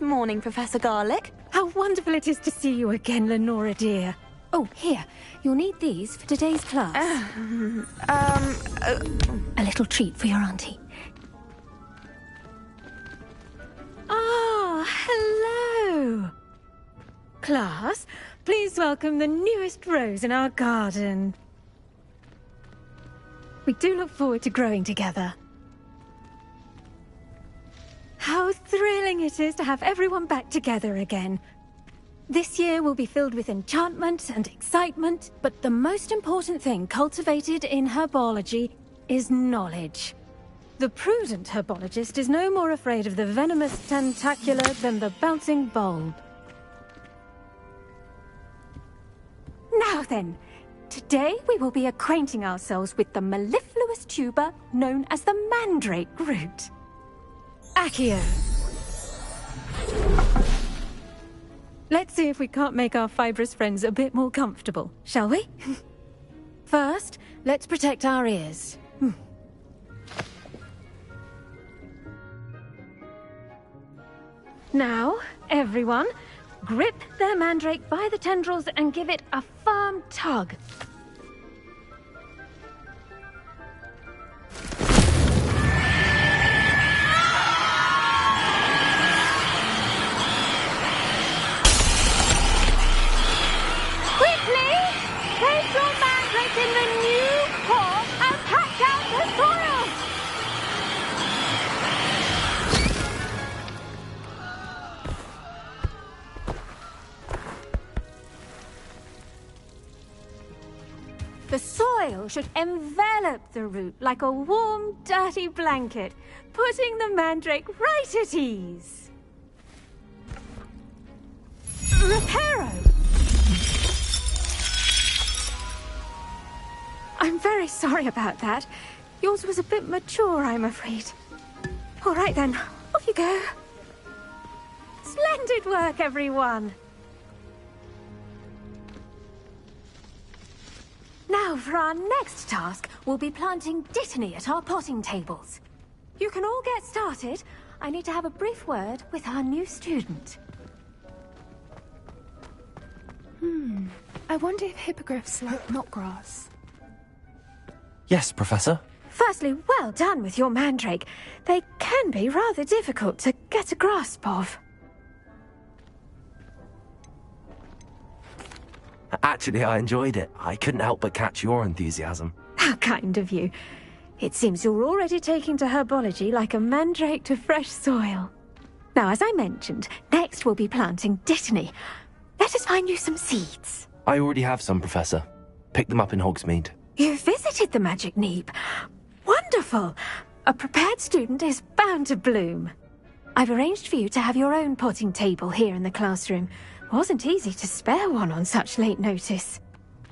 morning, Professor Garlic. How wonderful it is to see you again, Lenora dear. Oh, here. You'll need these for today's class. A little treat for your auntie. Ah, hello. Class, please welcome the newest rose in our garden. We do look forward to growing together. How thrilling it is to have everyone back together again. This year will be filled with enchantment and excitement, but the most important thing cultivated in herbology is knowledge. The prudent herbologist is no more afraid of the venomous tentacular than the bouncing bulb. Now then, today we will be acquainting ourselves with the mellifluous tuber known as the mandrake root. Accio. Let's see if we can't make our fibrous friends a bit more comfortable, shall we? First, let's protect our ears. Now, everyone, grip their mandrake by the tendrils and give it a firm tug. In the new core and pack out the soil! The soil should envelop the root like a warm, dirty blanket, putting the mandrake right at ease. Reparo! I'm very sorry about that. Yours was a bit mature, I'm afraid. All right then, off you go. Splendid work, everyone. Now, for our next task, we'll be planting dittany at our potting tables. You can all get started. I need to have a brief word with our new student. I wonder if hippogriffs like not grass. Yes, Professor. Firstly, well done with your mandrake. They can be rather difficult to get a grasp of. Actually, I enjoyed it. I couldn't help but catch your enthusiasm. How kind of you. It seems you're already taking to herbology like a mandrake to fresh soil. Now, as I mentioned, next we'll be planting dittany. Let us find you some seeds. I already have some, Professor. Picked them up in Hogsmeade. You visited the Magic Neep. Wonderful! A prepared student is bound to bloom. I've arranged for you to have your own potting table here in the classroom. Wasn't easy to spare one on such late notice.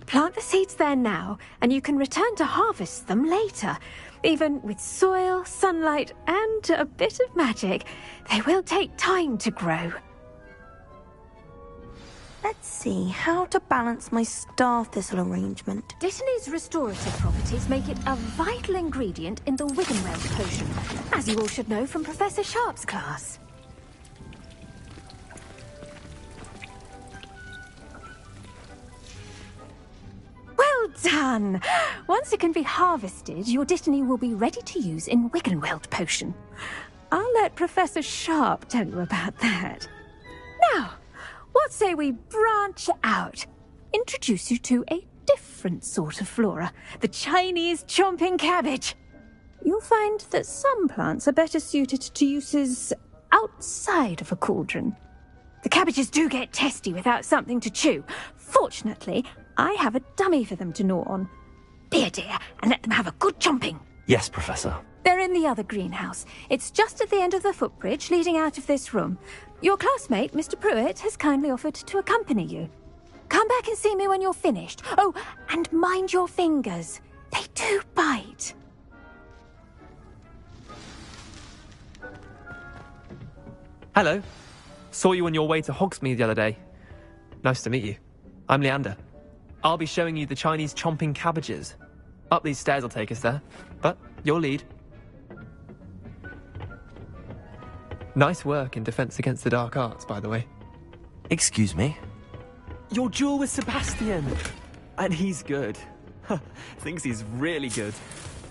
Plant the seeds there now, and you can return to harvest them later. Even with soil, sunlight, and a bit of magic, they will take time to grow. Let's see how to balance my star thistle arrangement. Dittany's restorative properties make it a vital ingredient in the Wiggenweld potion, as you all should know from Professor Sharp's class. Well done! Once it can be harvested, your dittany will be ready to use in Wiggenweld potion. I'll let Professor Sharp tell you about that. Now, what say we branch out? Introduce you to a different sort of flora, the Chinese chomping cabbage. You'll find that some plants are better suited to uses outside of a cauldron. The cabbages do get testy without something to chew. Fortunately, I have a dummy for them to gnaw on. Be a dear and let them have a good chomping. Yes, Professor. They're in the other greenhouse. It's just at the end of the footbridge leading out of this room. Your classmate, Mr. Pruitt, has kindly offered to accompany you. Come back and see me when you're finished. Oh, and mind your fingers. They do bite. Hello. Saw you on your way to Hogsmeade the other day. Nice to meet you. I'm Leander. I'll be showing you the Chinese chomping cabbages. Up these stairs will take us there, but you'll lead. Nice work in Defense Against the Dark Arts, by the way. Excuse me? Your duel with Sebastian! And he's good. Thinks he's really good.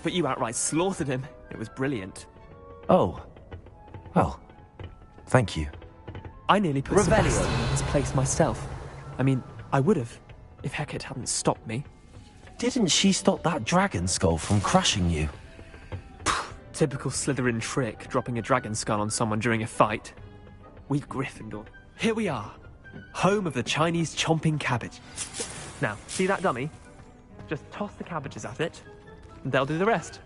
But you outright slaughtered him. It was brilliant. Oh. Well, thank you. I nearly put Sebastian in his place myself. I mean, I would have, if Hecate hadn't stopped me. Didn't she stop that dragon skull from crushing you? Typical Slytherin trick, dropping a dragon skull on someone during a fight. We've Gryffindor. Here we are, home of the Chinese chomping cabbage. Now, see that dummy? Just toss the cabbages at it, and they'll do the rest.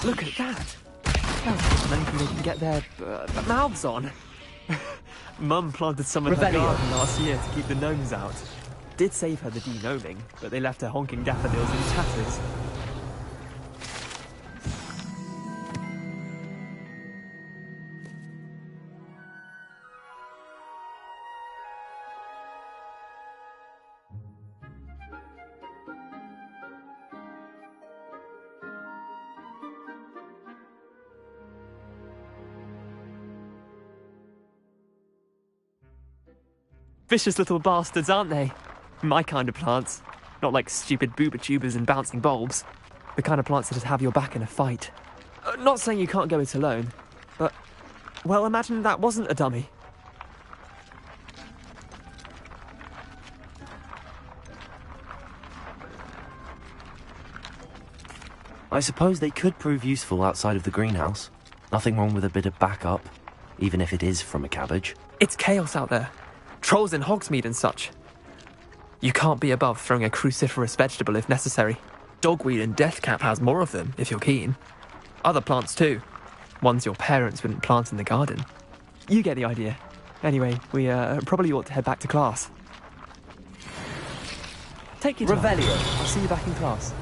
Look at that! Oh, anything they can get their mouths on. Mum planted some in her garden last year to keep the gnomes out. Did save her the de-gnoming, but they left her honking daffodils in tatters. Vicious little bastards, aren't they? My kind of plants. Not like stupid booba tubers and bouncing bulbs. The kind of plants that just have your back in a fight. Not saying you can't go it alone, but, well, imagine that wasn't a dummy. I suppose they could prove useful outside of the greenhouse. Nothing wrong with a bit of backup, even if it is from a cabbage. It's chaos out there. Trolls in Hogsmeade and such. You can't be above throwing a cruciferous vegetable if necessary. Dogweed and deathcap has more of them, if you're keen. Other plants too. Ones your parents wouldn't plant in the garden. You get the idea. Anyway, we probably ought to head back to class. Take your time. Revelio. I'll see you back in class.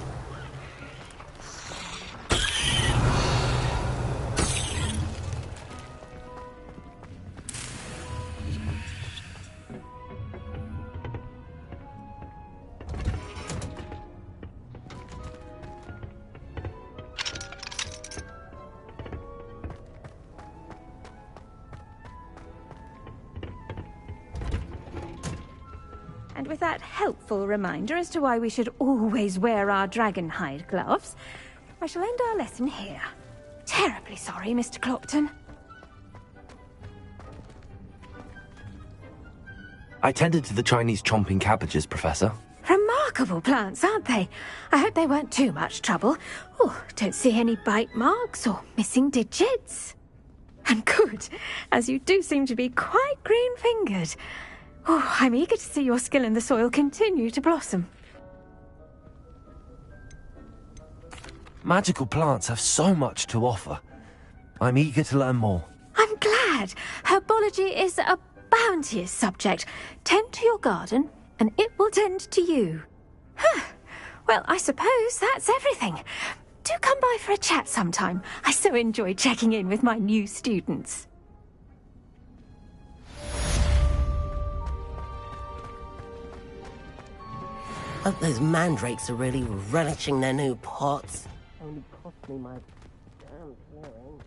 And with that helpful reminder as to why we should always wear our dragon hide gloves, I shall end our lesson here. Terribly sorry, Mr. Clopton. I tended to the Chinese chomping cabbages, Professor. Remarkable plants, aren't they? I hope they weren't too much trouble. Oh, don't see any bite marks or missing digits. And good, as you do seem to be quite green-fingered. Oh, I'm eager to see your skill in the soil continue to blossom. Magical plants have so much to offer. I'm eager to learn more. I'm glad. Herbology is a bounteous subject. Tend to your garden, and it will tend to you. Huh. Well, I suppose that's everything. Do come by for a chat sometime. I so enjoy checking in with my new students. Hope those mandrakes are really relishing their new pots. Only cost me my damn hearing.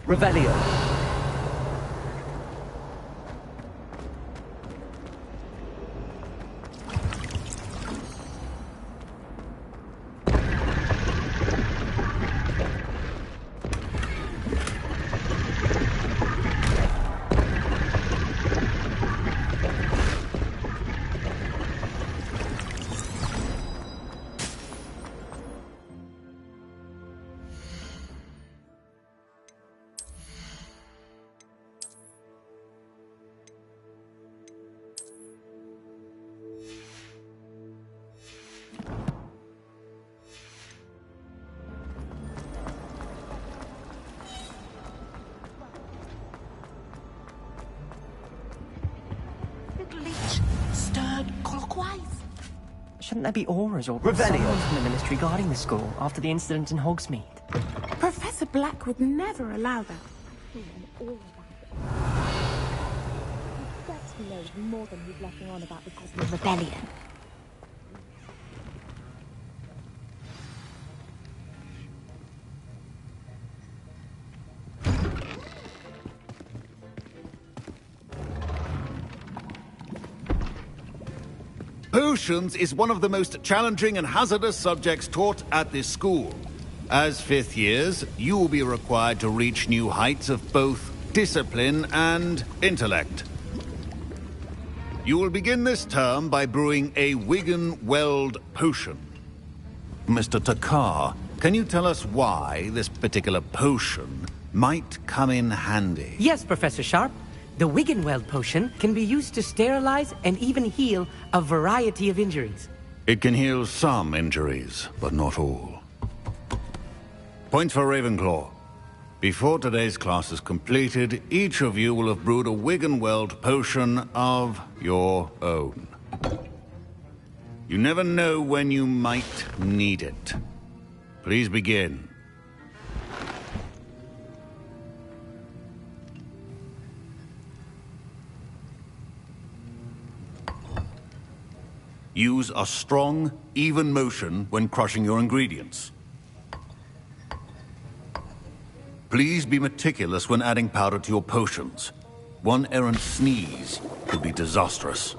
Revelio. Shouldn't there be auras or Rebellion. signs from the ministry guarding the school after the incident in Hogsmeade? Professor Black would never allow that. He knows more than he's letting on about because of the rebellion. Potions is one of the most challenging and hazardous subjects taught at this school. As fifth years, you will be required to reach new heights of both discipline and intellect. You will begin this term by brewing a Wigan-Weld potion. Mr. Takar, can you tell us why this particular potion might come in handy? Yes, Professor Sharp. The Wigan-Weld potion can be used to sterilize and even heal a variety of injuries. It can heal some injuries, but not all. Points for Ravenclaw. Before today's class is completed, each of you will have brewed a Wigan-Weld potion of your own. You never know when you might need it. Please begin. Use a strong, even motion when crushing your ingredients. Please be meticulous when adding powder to your potions. One errant sneeze could be disastrous.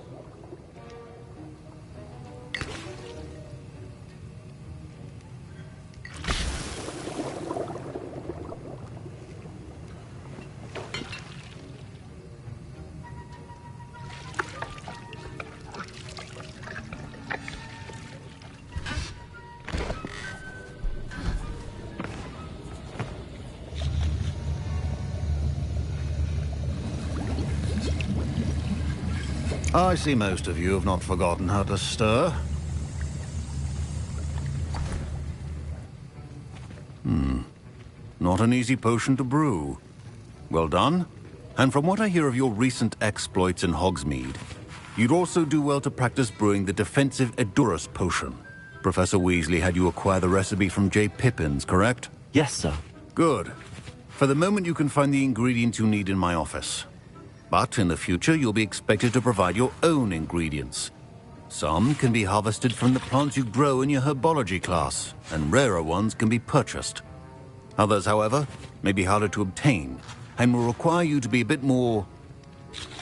I see most of you have not forgotten how to stir. Not an easy potion to brew. Well done. And from what I hear of your recent exploits in Hogsmeade, you'd also do well to practice brewing the defensive Edurus potion. Professor Weasley had you acquire the recipe from J. Pippin's, correct? Yes, sir. Good. For the moment, you can find the ingredients you need in my office. But in the future, you'll be expected to provide your own ingredients. Some can be harvested from the plants you grow in your herbology class, and rarer ones can be purchased. Others, however, may be harder to obtain, and will require you to be a bit more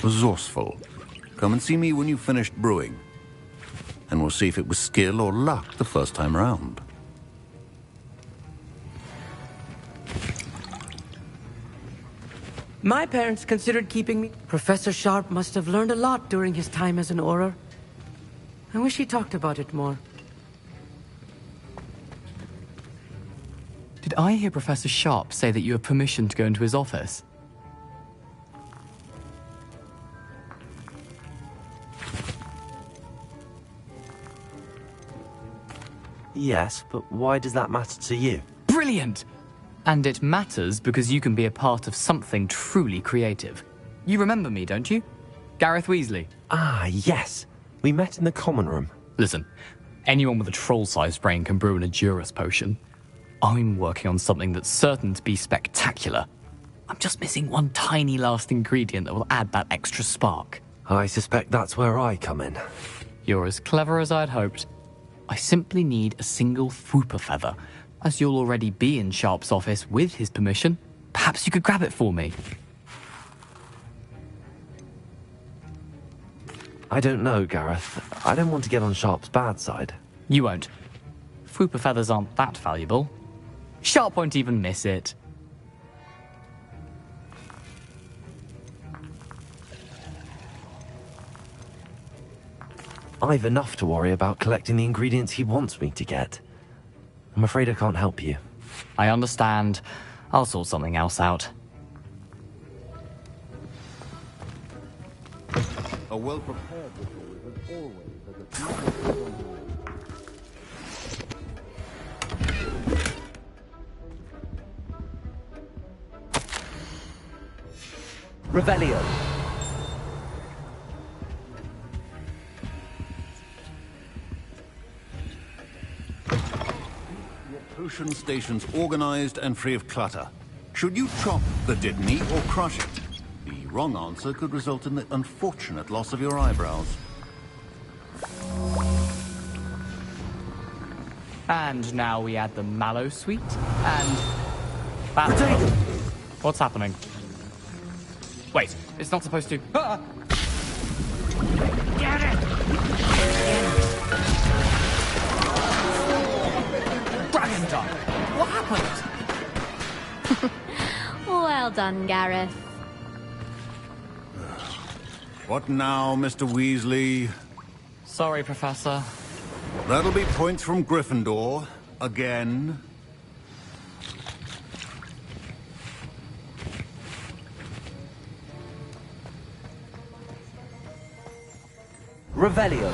resourceful. Come and see me when you've finished brewing, and we'll see if it was skill or luck the first time round. My parents considered keeping me. Professor Sharp must have learned a lot during his time as an Auror. I wish he talked about it more. Did I hear Professor Sharp say that you have permission to go into his office? Yes, but why does that matter to you? Brilliant! And it matters because you can be a part of something truly creative. You remember me, don't you? Gareth Weasley. Ah, yes. We met in the common room. Listen, anyone with a troll-sized brain can brew an Edurus potion. I'm working on something that's certain to be spectacular. I'm just missing one tiny last ingredient that will add that extra spark. I suspect that's where I come in. You're as clever as I'd hoped. I simply need a single Fwooper feather. As you'll already be in Sharp's office with his permission, perhaps you could grab it for me. I don't know, Gareth. I don't want to get on Sharp's bad side. You won't. Fwooper feathers aren't that valuable. Sharp won't even miss it. I've enough to worry about collecting the ingredients he wants me to get. I'm afraid I can't help you. I understand. I'll sort something else out. A well-prepared ritual is always Revelio. Potion stations organized and free of clutter. Should you chop the Dittany or crush it? The wrong answer could result in the unfortunate loss of your eyebrows. And now we add the mallow sweet and... What's happening? Wait, it's not supposed to... Ah! Get it! Dragon done! What happened? Well done, Gareth. What now, Mr. Weasley? Sorry, Professor. That'll be points from Gryffindor. Again. Revelio.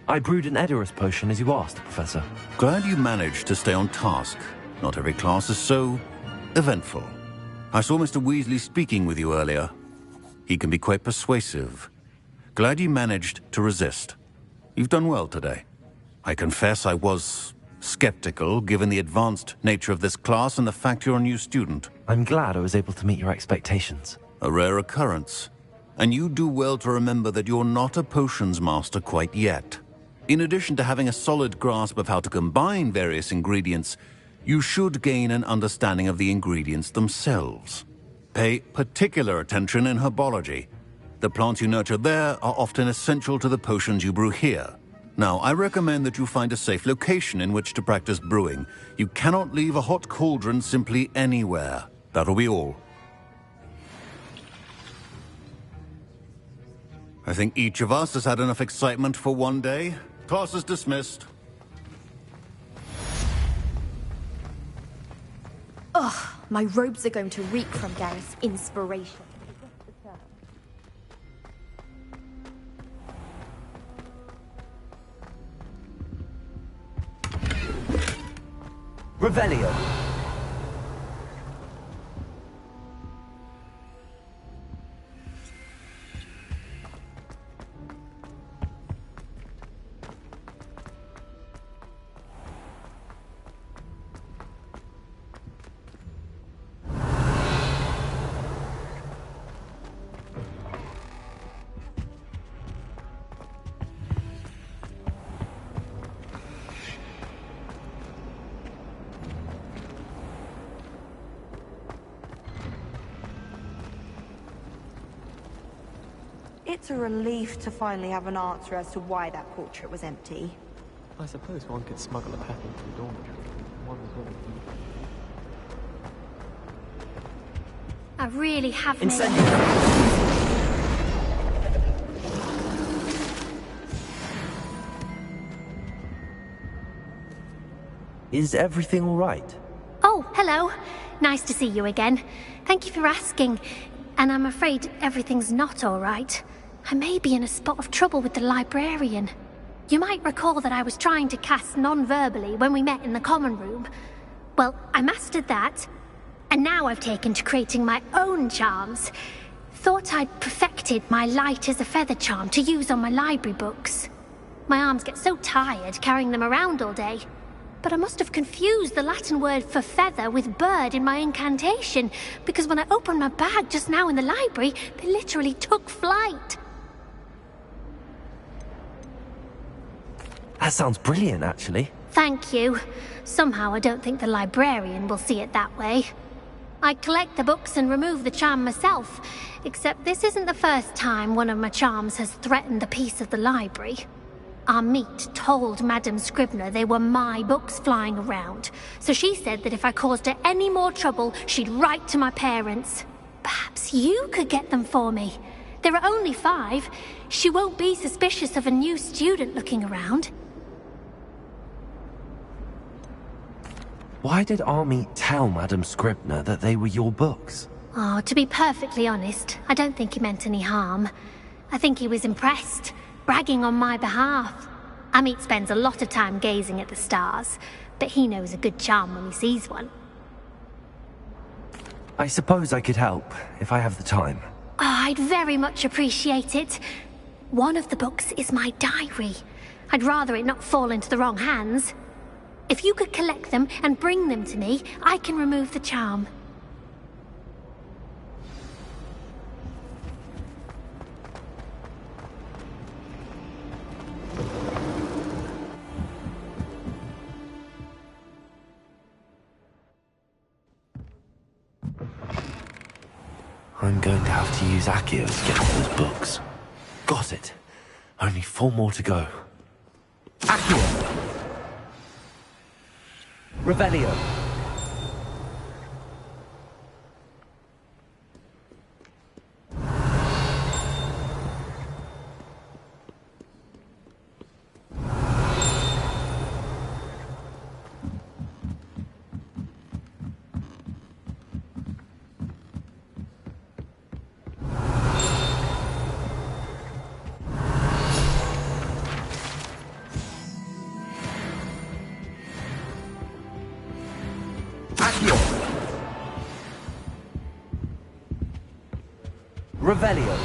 I brewed an Edurus potion as you asked, Professor. Glad you managed to stay on task. Not every class is so eventful. I saw Mr. Weasley speaking with you earlier. He can be quite persuasive. Glad you managed to resist. You've done well today. I confess I was skeptical, given the advanced nature of this class and the fact you're a new student. I'm glad I was able to meet your expectations. A rare occurrence. And you do well to remember that you're not a potions master quite yet. In addition to having a solid grasp of how to combine various ingredients, you should gain an understanding of the ingredients themselves. Pay particular attention in herbology. The plants you nurture there are often essential to the potions you brew here. Now, I recommend that you find a safe location in which to practice brewing. You cannot leave a hot cauldron simply anywhere. That'll be all. I think each of us has had enough excitement for one day. Class is dismissed. Ugh, my robes are going to reek from Gareth's inspiration. Revelio. It's a relief to finally have an answer as to why that portrait was empty. I suppose one could smuggle a pet into the dormitory. One was really I really have Is everything all right? Oh, hello. Nice to see you again. Thank you for asking. And I'm afraid everything's not all right. I may be in a spot of trouble with the librarian. You might recall that I was trying to cast non-verbally when we met in the common room. Well, I mastered that, and now I've taken to creating my own charms. Thought I'd perfected my light as a feather charm to use on my library books. My arms get so tired carrying them around all day. But I must have confused the Latin word for feather with bird in my incantation, because when I opened my bag just now in the library, they literally took flight. That sounds brilliant, actually. Thank you. Somehow I don't think the librarian will see it that way. I collect the books and remove the charm myself, except this isn't the first time one of my charms has threatened the peace of the library. Our meet told Madame Scribner they were my books flying around, so she said that if I caused her any more trouble, she'd write to my parents. Perhaps you could get them for me. There are only 5. She won't be suspicious of a new student looking around. Why did Army tell Madame Scribner that they were your books? Oh, to be perfectly honest, I don't think he meant any harm. I think he was impressed, bragging on my behalf. Amit spends a lot of time gazing at the stars, but he knows a good charm when he sees one. I suppose I could help, if I have the time. Oh, I'd very much appreciate it. One of the books is my diary. I'd rather it not fall into the wrong hands. If you could collect them and bring them to me, I can remove the charm. I'm going to have to use Accio to get to those books. Got it. Only 4 more to go. Accio! Revelio! Revelio.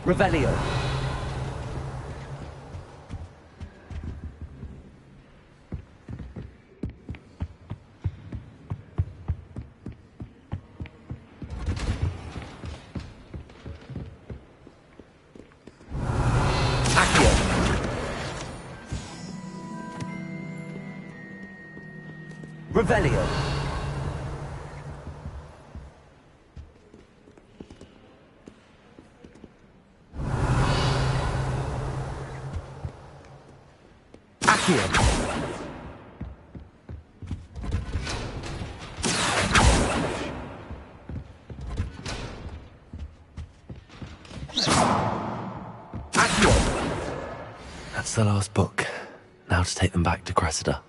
Revelio. Accio. Revelio. That's the last book. Now to take them back to Cressida.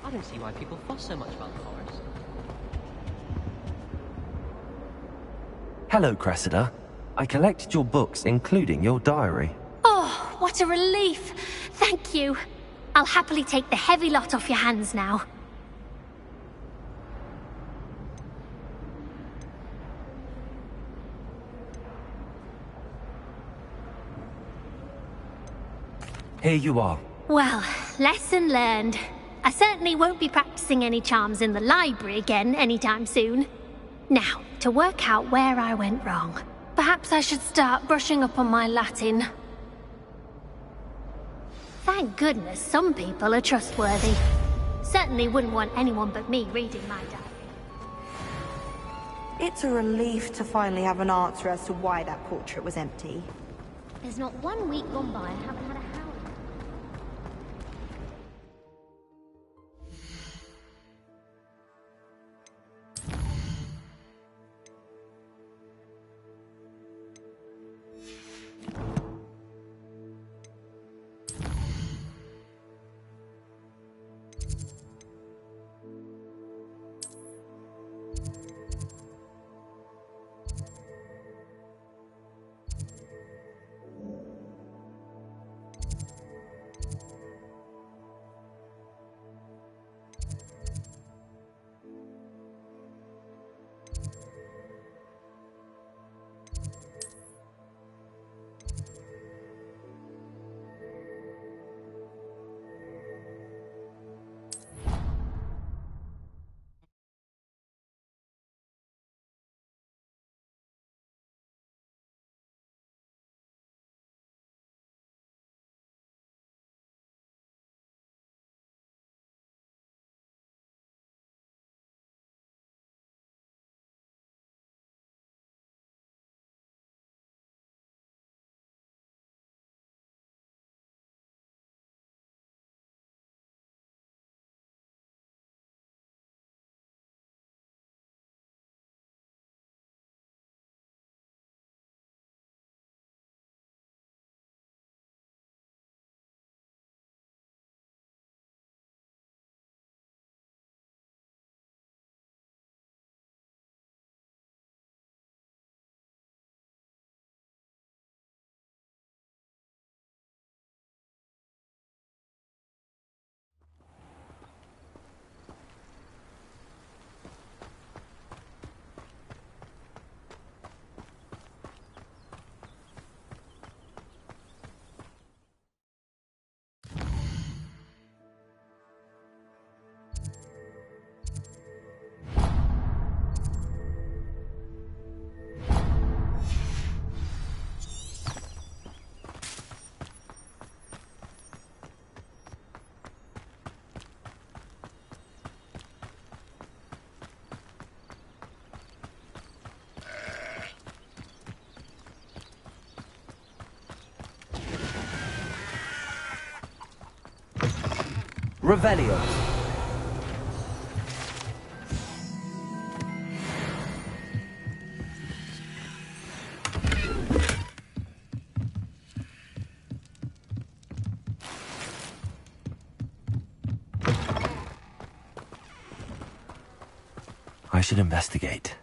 I don't see why people fuss so much about the forest. Hello, Cressida. I collected your books, including your diary. Oh, what a relief. Thank you. I'll happily take the heavy lot off your hands now. Here you are. Well, lesson learned. I certainly won't be practicing any charms in the library again anytime soon. Now, to work out where I went wrong. Perhaps I should start brushing up on my Latin. Thank goodness some people are trustworthy. Certainly wouldn't want anyone but me reading my diary. It's a relief to finally have an answer as to why that portrait was empty. There's not 1 week gone by I haven't had a howl. Revelio. I should investigate.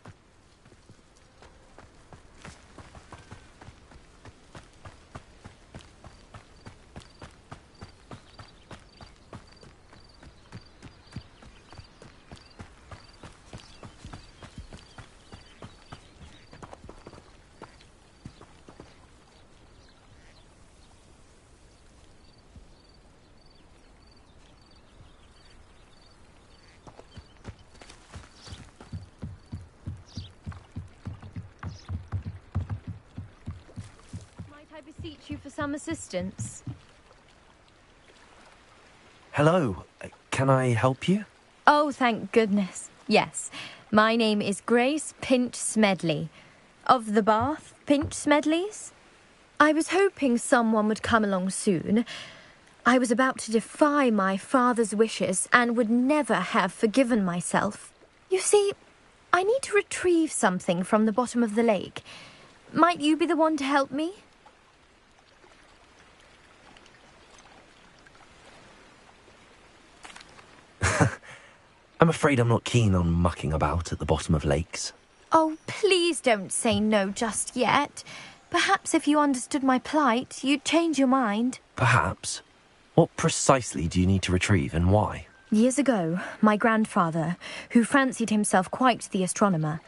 I beseech you for some assistance. Hello, can I help you? Oh, thank goodness. Yes. My name is Grace Pinch Smedley. Of the Bath Pinch Smedleys. I was hoping someone would come along soon. I was about to defy my father's wishes and would never have forgiven myself. You see, I need to retrieve something from the bottom of the lake. Might you be the one to help me? I'm afraid I'm not keen on mucking about at the bottom of lakes. Oh, please don't say no just yet. Perhaps if you understood my plight, you'd change your mind. Perhaps. What precisely do you need to retrieve and why? Years ago, my grandfather, who fancied himself quite the astronomer,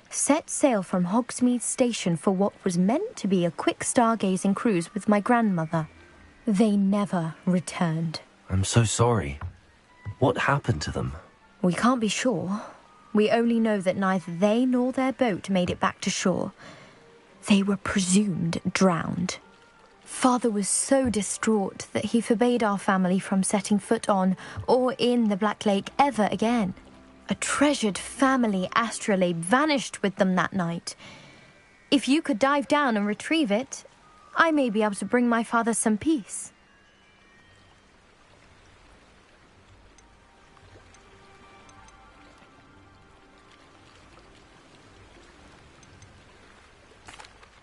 set sail from Hogsmeade Station for what was meant to be a quick stargazing cruise with my grandmother. They never returned. I'm so sorry. What happened to them? We can't be sure. We only know that neither they nor their boat made it back to shore. They were presumed drowned. Father was so distraught that he forbade our family from setting foot on or in the Black Lake ever again. A treasured family astrolabe vanished with them that night. If you could dive down and retrieve it, I may be able to bring my father some peace.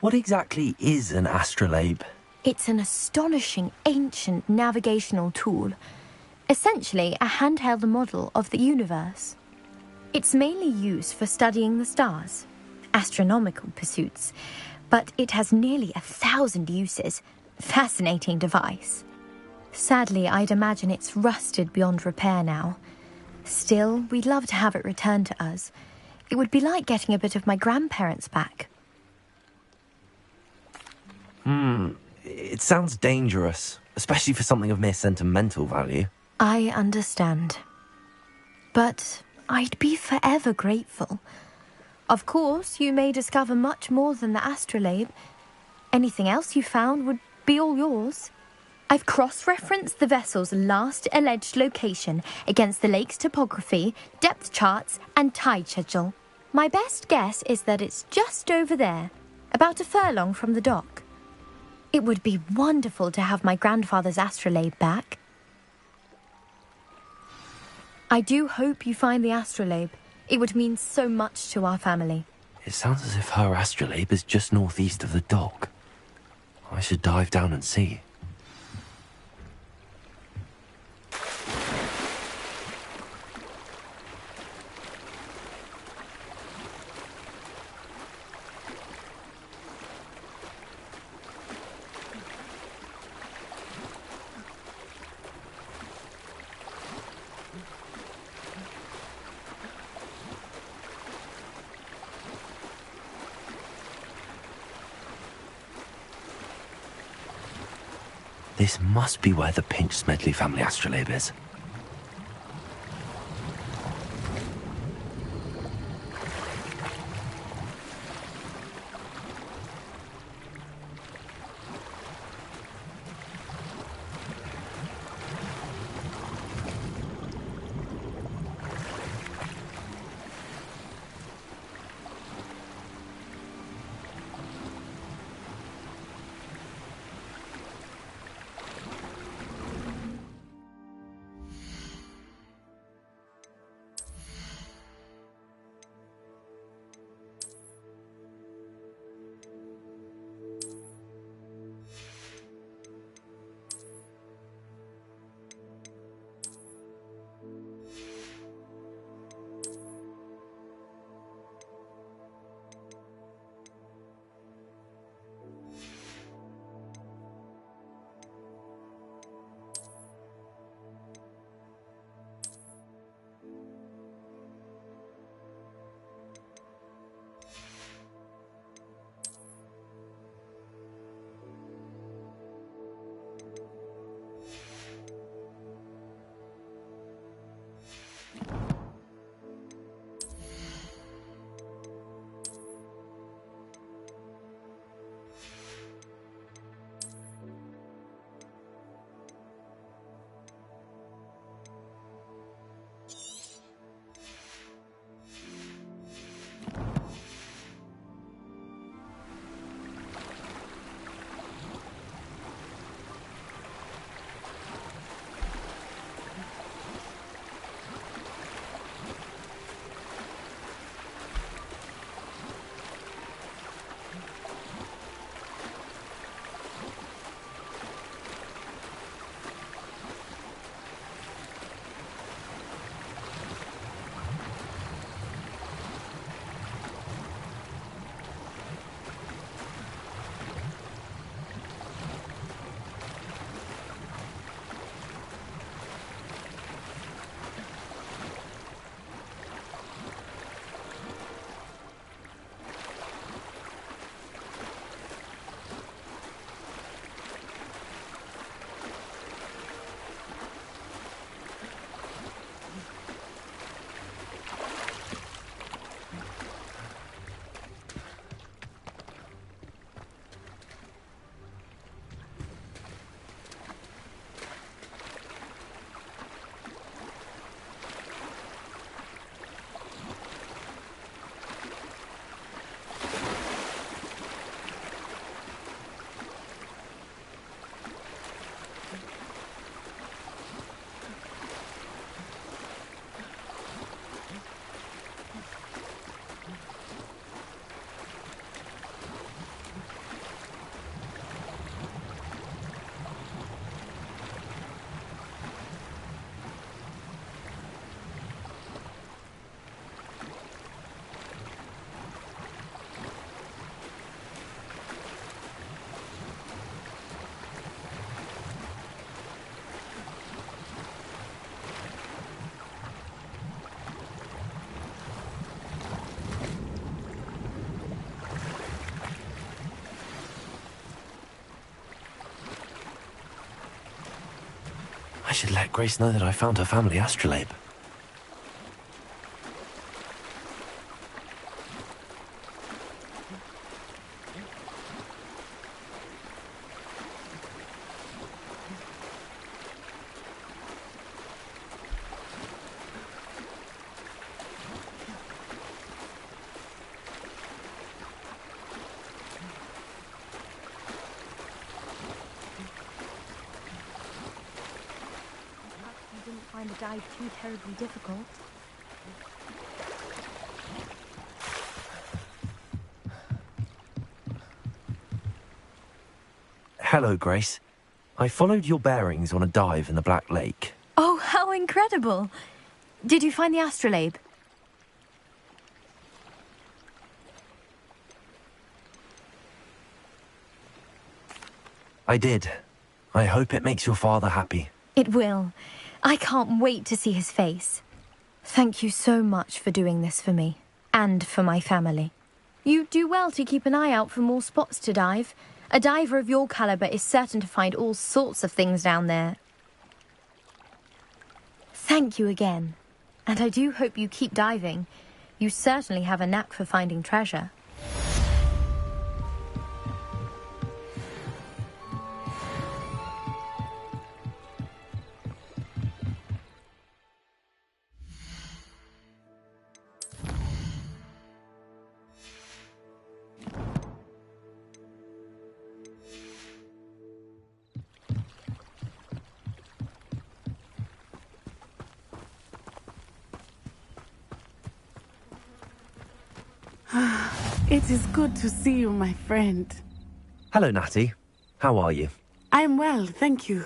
What exactly is an astrolabe? It's an astonishing ancient navigational tool. Essentially a handheld model of the universe. It's mainly used for studying the stars, astronomical pursuits, but it has nearly 1,000 uses. Fascinating device. Sadly, I'd imagine it's rusted beyond repair now. Still, we'd love to have it returned to us. It would be like getting a bit of my grandparents back. It sounds dangerous, especially for something of mere sentimental value. I understand. But I'd be forever grateful. Of course, you may discover much more than the astrolabe. Anything else you found would be all yours. I've cross-referenced the vessel's last alleged location against the lake's topography, depth charts, and tide schedule. My best guess is that it's just over there, about a furlong from the dock. It would be wonderful to have my grandfather's astrolabe back. I do hope you find the astrolabe. It would mean so much to our family. It sounds as if her astrolabe is just northeast of the dock. I should dive down and see. This must be where the Pinch Smedley family astrolabe is. should let Grace know that I found her family astrolabe. Find the dive too terribly difficult. Hello, Grace. I followed your bearings on a dive in the Black Lake. Oh, how incredible! Did you find the astrolabe? I did. I hope it makes your father happy. It will. I can't wait to see his face. Thank you so much for doing this for me, and for my family. You do well to keep an eye out for more spots to dive. A diver of your caliber is certain to find all sorts of things down there. Thank you again. And I do hope you keep diving. You certainly have a knack for finding treasure. It is good to see you, my friend. Hello, Natty. How are you? I'm well, thank you.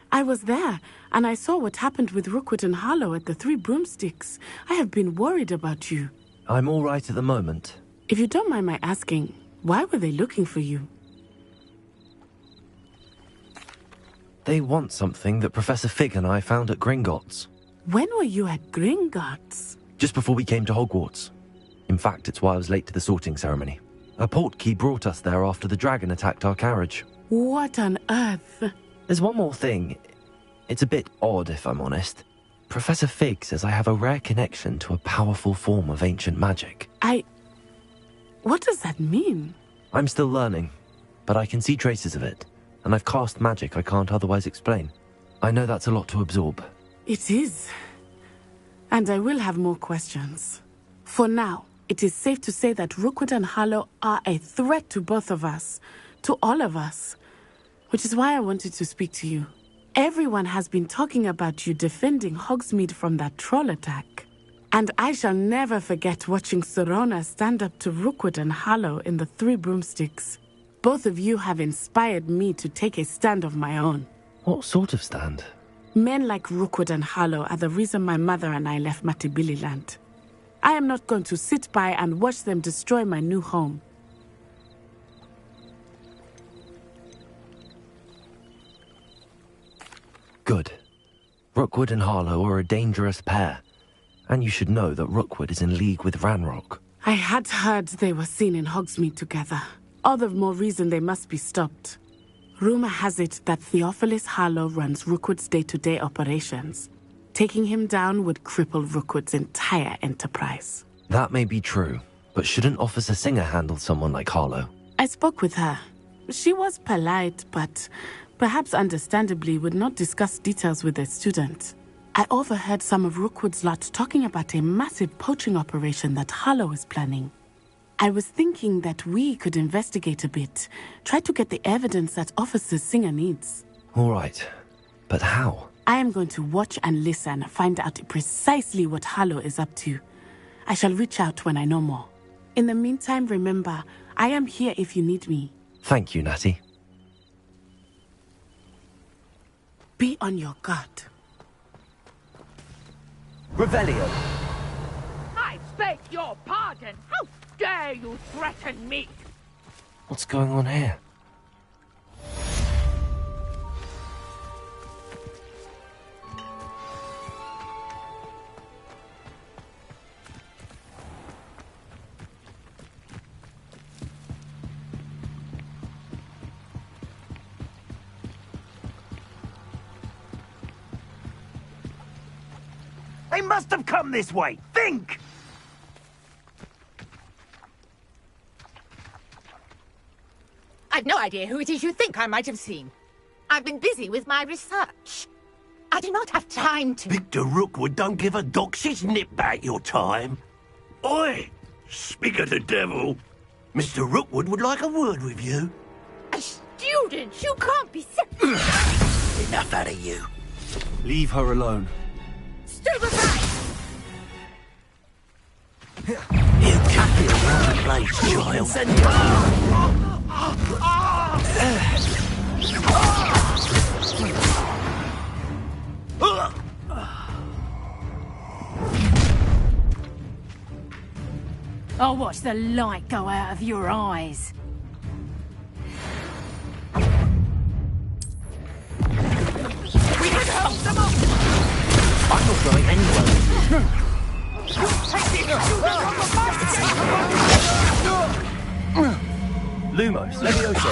I was there, and I saw what happened with Rookwood and Harlow at the Three Broomsticks. I have been worried about you. I'm all right at the moment. If you don't mind my asking, why were they looking for you? They want something that Professor Fig and I found at Gringotts. When were you at Gringotts? Just before we came to Hogwarts. In fact, it's why I was late to the sorting ceremony. A portkey brought us there after the dragon attacked our carriage. What on earth? There's one more thing. It's a bit odd, if I'm honest. Professor Fig says I have a rare connection to a powerful form of ancient magic. What does that mean? I'm still learning, but I can see traces of it, and I've cast magic I can't otherwise explain. I know that's a lot to absorb. It is. And I will have more questions. For now, it is safe to say that Rookwood and Harlow are a threat to both of us, to all of us, which is why I wanted to speak to you. Everyone has been talking about you defending Hogsmeade from that troll attack. And I shall never forget watching Serona stand up to Rookwood and Harlow in the Three Broomsticks. Both of you have inspired me to take a stand of my own. What sort of stand? Men like Rookwood and Harlow are the reason my mother and I left Matibililand. I am not going to sit by and watch them destroy my new home. Good. Rookwood and Harlow are a dangerous pair. And you should know that Rookwood is in league with Ranrock. I had heard they were seen in Hogsmeade together. All the more reason they must be stopped. Rumor has it that Theophilus Harlow runs Rookwood's day-to-day operations. Taking him down would cripple Rookwood's entire enterprise. That may be true, but shouldn't Officer Singer handle someone like Harlow? I spoke with her. She was polite, but perhaps understandably would not discuss details with a student. I overheard some of Rookwood's lot talking about a massive poaching operation that Harlow is planning. I was thinking that we could investigate a bit, try to get the evidence that Officer Singer needs. All right, but how? I am going to watch and listen, find out precisely what Harlow is up to. I shall reach out when I know more. In the meantime, remember, I am here if you need me. Thank you, Natty. Be on your guard. Revelio. I beg your pardon. How dare you threaten me? What's going on here? They must have come this way. Think! I've no idea who it is you think I might have seen. I've been busy with my research. I do not have time to... Victor Rookwood don't give a doxy's nip back your time. Oi! Speak of the devil. Mr. Rookwood would like a word with you. A student? You can't be so... Enough out of you. Leave her alone. Stand aside! You can't be around the place, child. I'll watch the light go out of your eyes. We can help them up! I'm not going anywhere. Lumos, Levioso.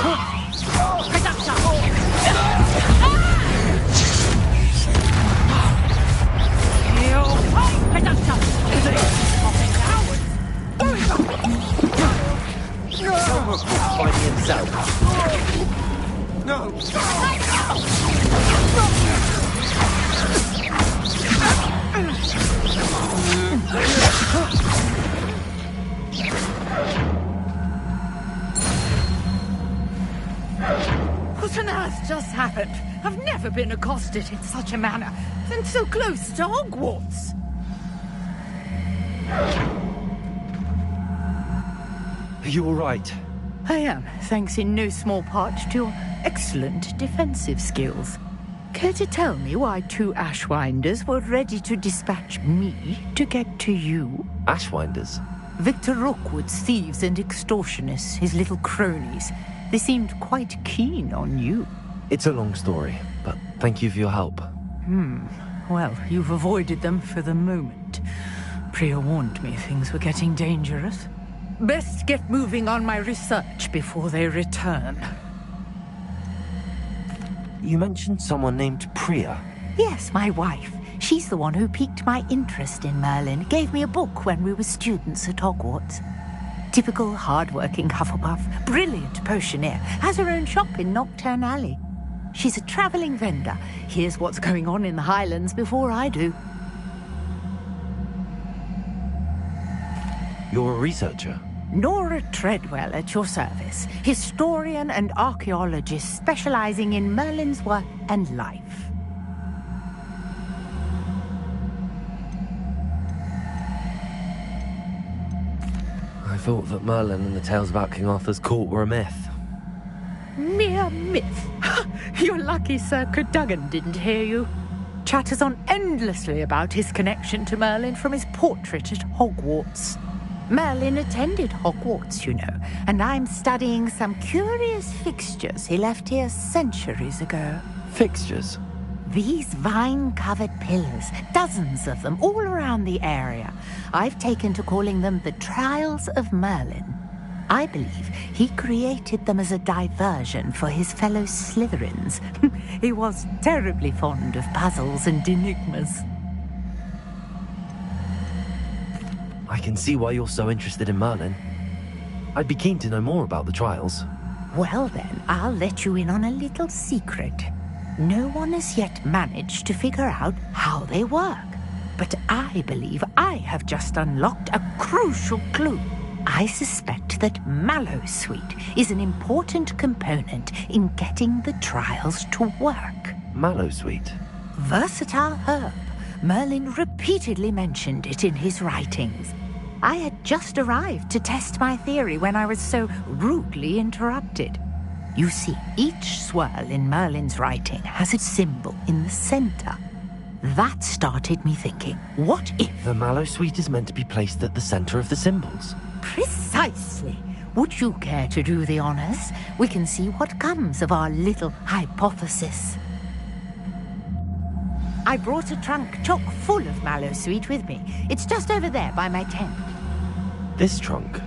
Someone will find himself. No! What on earth just happened? I've never been accosted in such a manner, and so close to Hogwarts. Are you all right? I am, thanks in no small part to your excellent defensive skills. Care to tell me why 2 Ashwinders were ready to dispatch me to get to you? Ashwinders? Victor Rookwood's thieves and extortionists, his little cronies. They seemed quite keen on you. It's a long story, but thank you for your help. Well, you've avoided them for the moment. Priya warned me things were getting dangerous. Best get moving on my research before they return. You mentioned someone named Priya. Yes, my wife. She's the one who piqued my interest in Merlin. Gave me a book when we were students at Hogwarts. Typical hard-working Hufflepuff, brilliant potioneer, has her own shop in Nocturne Alley. She's a travelling vendor. Hears what's going on in the Highlands before I do. You're a researcher? Nora Treadwell at your service, historian and archaeologist specializing in Merlin's work and life. I thought that Merlin and the tales about King Arthur's court were a myth. Mere myth. You're lucky Sir Cadogan didn't hear you. Chatters on endlessly about his connection to Merlin from his portrait at Hogwarts. Merlin attended Hogwarts, you know, and I'm studying some curious fixtures he left here centuries ago. Fixtures? These vine-covered pillars, dozens of them, all around the area. I've taken to calling them the Trials of Merlin. I believe he created them as a diversion for his fellow Slytherins. He was terribly fond of puzzles and enigmas. I can see why you're so interested in Merlin. I'd be keen to know more about the trials. Well then, I'll let you in on a little secret. No one has yet managed to figure out how they work. But I believe I have just unlocked a crucial clue. I suspect that Mallowsweet is an important component in getting the trials to work. Mallowsweet? Versatile herb. Merlin repeatedly mentioned it in his writings. I had just arrived to test my theory when I was so rudely interrupted. You see, each swirl in Merlin's writing has a symbol in the center. That started me thinking, what if... The Mallowsweet is meant to be placed at the center of the symbols. Precisely. Would you care to do the honors? We can see what comes of our little hypothesis. I brought a trunk chock full of Mallowsweet with me. It's just over there by my tent. This trunk?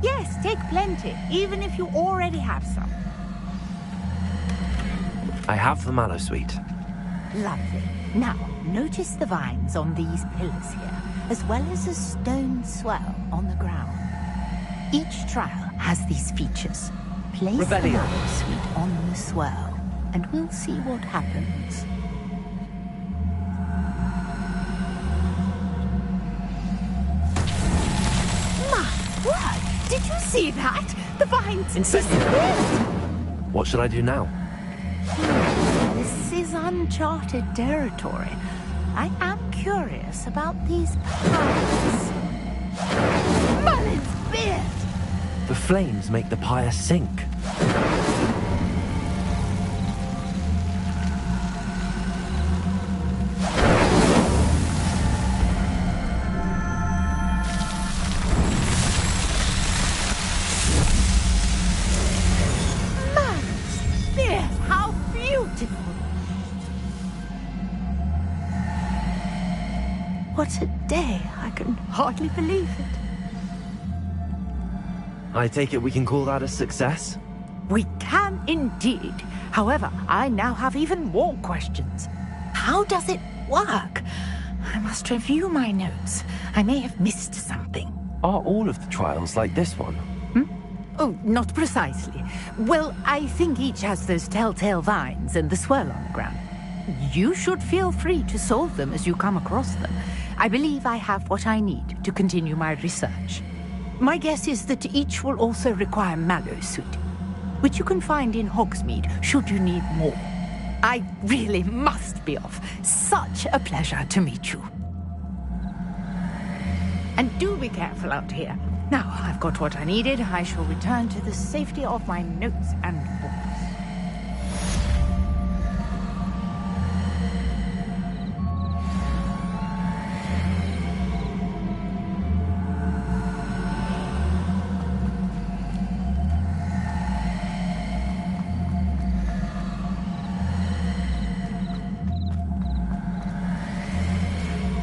Yes, take plenty, even if you already have some. I have the Mallowsweet. Lovely. Now, notice the vines on these pillars here, as well as a stone swell on the ground. Each trial has these features. Place the Revelio. mallow sweet on the swell, and we'll see what happens. My word! Did you see that? The vines Incendiary. What should I do now? This is uncharted territory. I am curious about these piles. Merlin's beard! The flames make the pyre sink. Merlin's beard! How beautiful! What a day! I can hardly believe it. I take it we can call that a success? We can indeed. However, I now have even more questions. How does it work? I must review my notes. I may have missed something. Are all of the trials like this one? Oh, not precisely. Well, I think each has those telltale vines and the swirl on the ground. You should feel free to solve them as you come across them. I believe I have what I need to continue my research. My guess is that each will also require mallow sweet, which you can find in Hogsmeade should you need more. I really must be off. Such a pleasure to meet you. And do be careful out here. Now I've got what I needed, I shall return to the safety of my notes and books.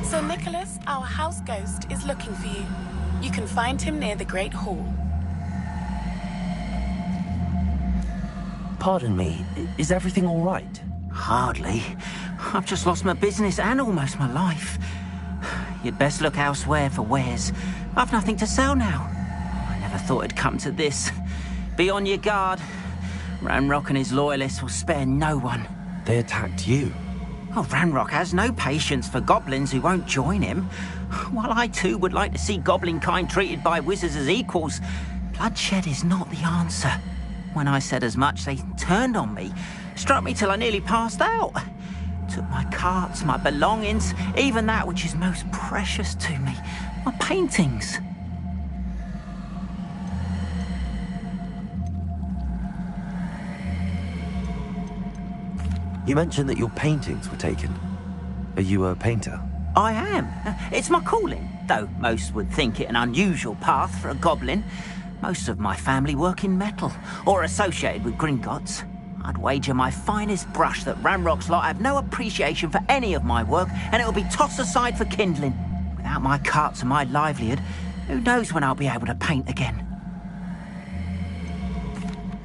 Sir Nicholas, our house ghost, is looking for you. You can find him near the Great Hall. Pardon me, is everything all right? Hardly. I've just lost my business and almost my life. You'd best look elsewhere for wares. I've nothing to sell now. I never thought it'd come to this. Be on your guard. Ranrock and his loyalists will spare no one. They attacked you. Oh, Ranrock has no patience for goblins who won't join him. While I too would like to see goblin kind treated by wizards as equals, bloodshed is not the answer. When I said as much, they turned on me, struck me till I nearly passed out. Took my carts, my belongings, even that which is most precious to me, my paintings. You mentioned that your paintings were taken. Are you a painter? I am. It's my calling, though most would think it an unusual path for a goblin. Most of my family work in metal, or associated with Gringotts. I'd wager my finest brush that Ranrock's lot have no appreciation for any of my work, and it'll be tossed aside for kindling. Without my carts and my livelihood, who knows when I'll be able to paint again.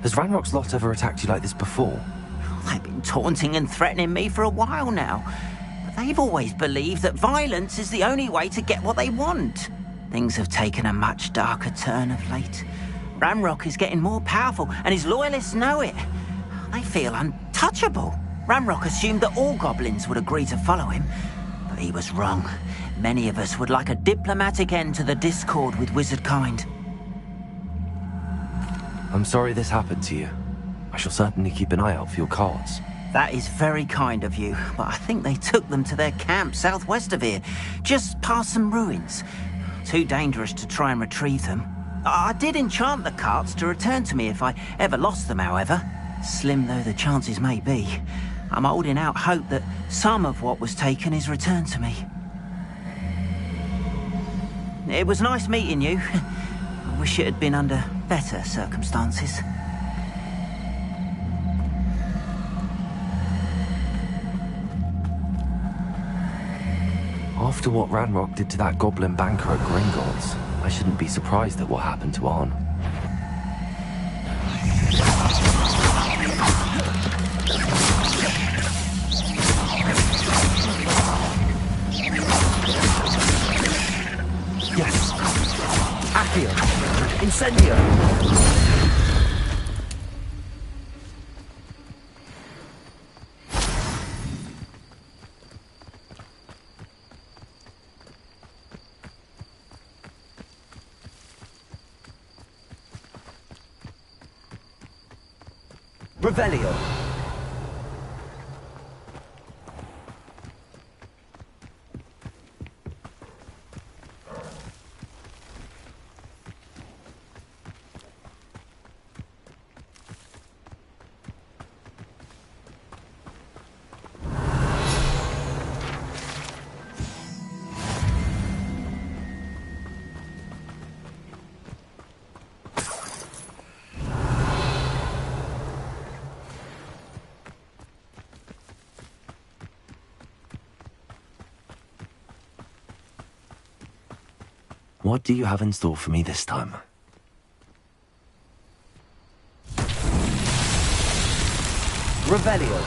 Has Ranrock's lot ever attacked you like this before? They've been taunting and threatening me for a while now. But they've always believed that violence is the only way to get what they want. Things have taken a much darker turn of late. Ranrock is getting more powerful, and his loyalists know it. They feel untouchable. Ranrock assumed that all goblins would agree to follow him, but he was wrong. Many of us would like a diplomatic end to the discord with wizard kind. I'm sorry this happened to you. I shall certainly keep an eye out for your cards. That is very kind of you, but I think they took them to their camp southwest of here, just past some ruins. Too dangerous to try and retrieve them. I did enchant the carts to return to me if I ever lost them, however. Slim though the chances may be, I'm holding out hope that some of what was taken is returned to me. It was nice meeting you. I wish it had been under better circumstances. After what Ranrock did to that goblin banker at Gringotts, I shouldn't be surprised at what happened to Arn. Revelio. What do you have in store for me this time? Revelio.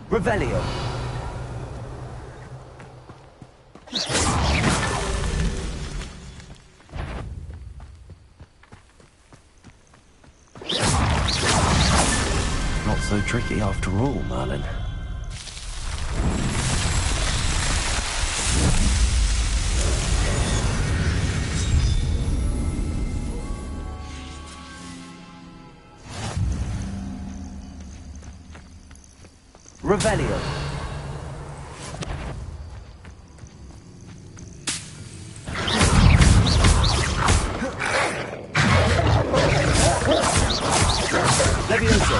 Revelio. Not so tricky after all, Merlin. Revelio. Levioso.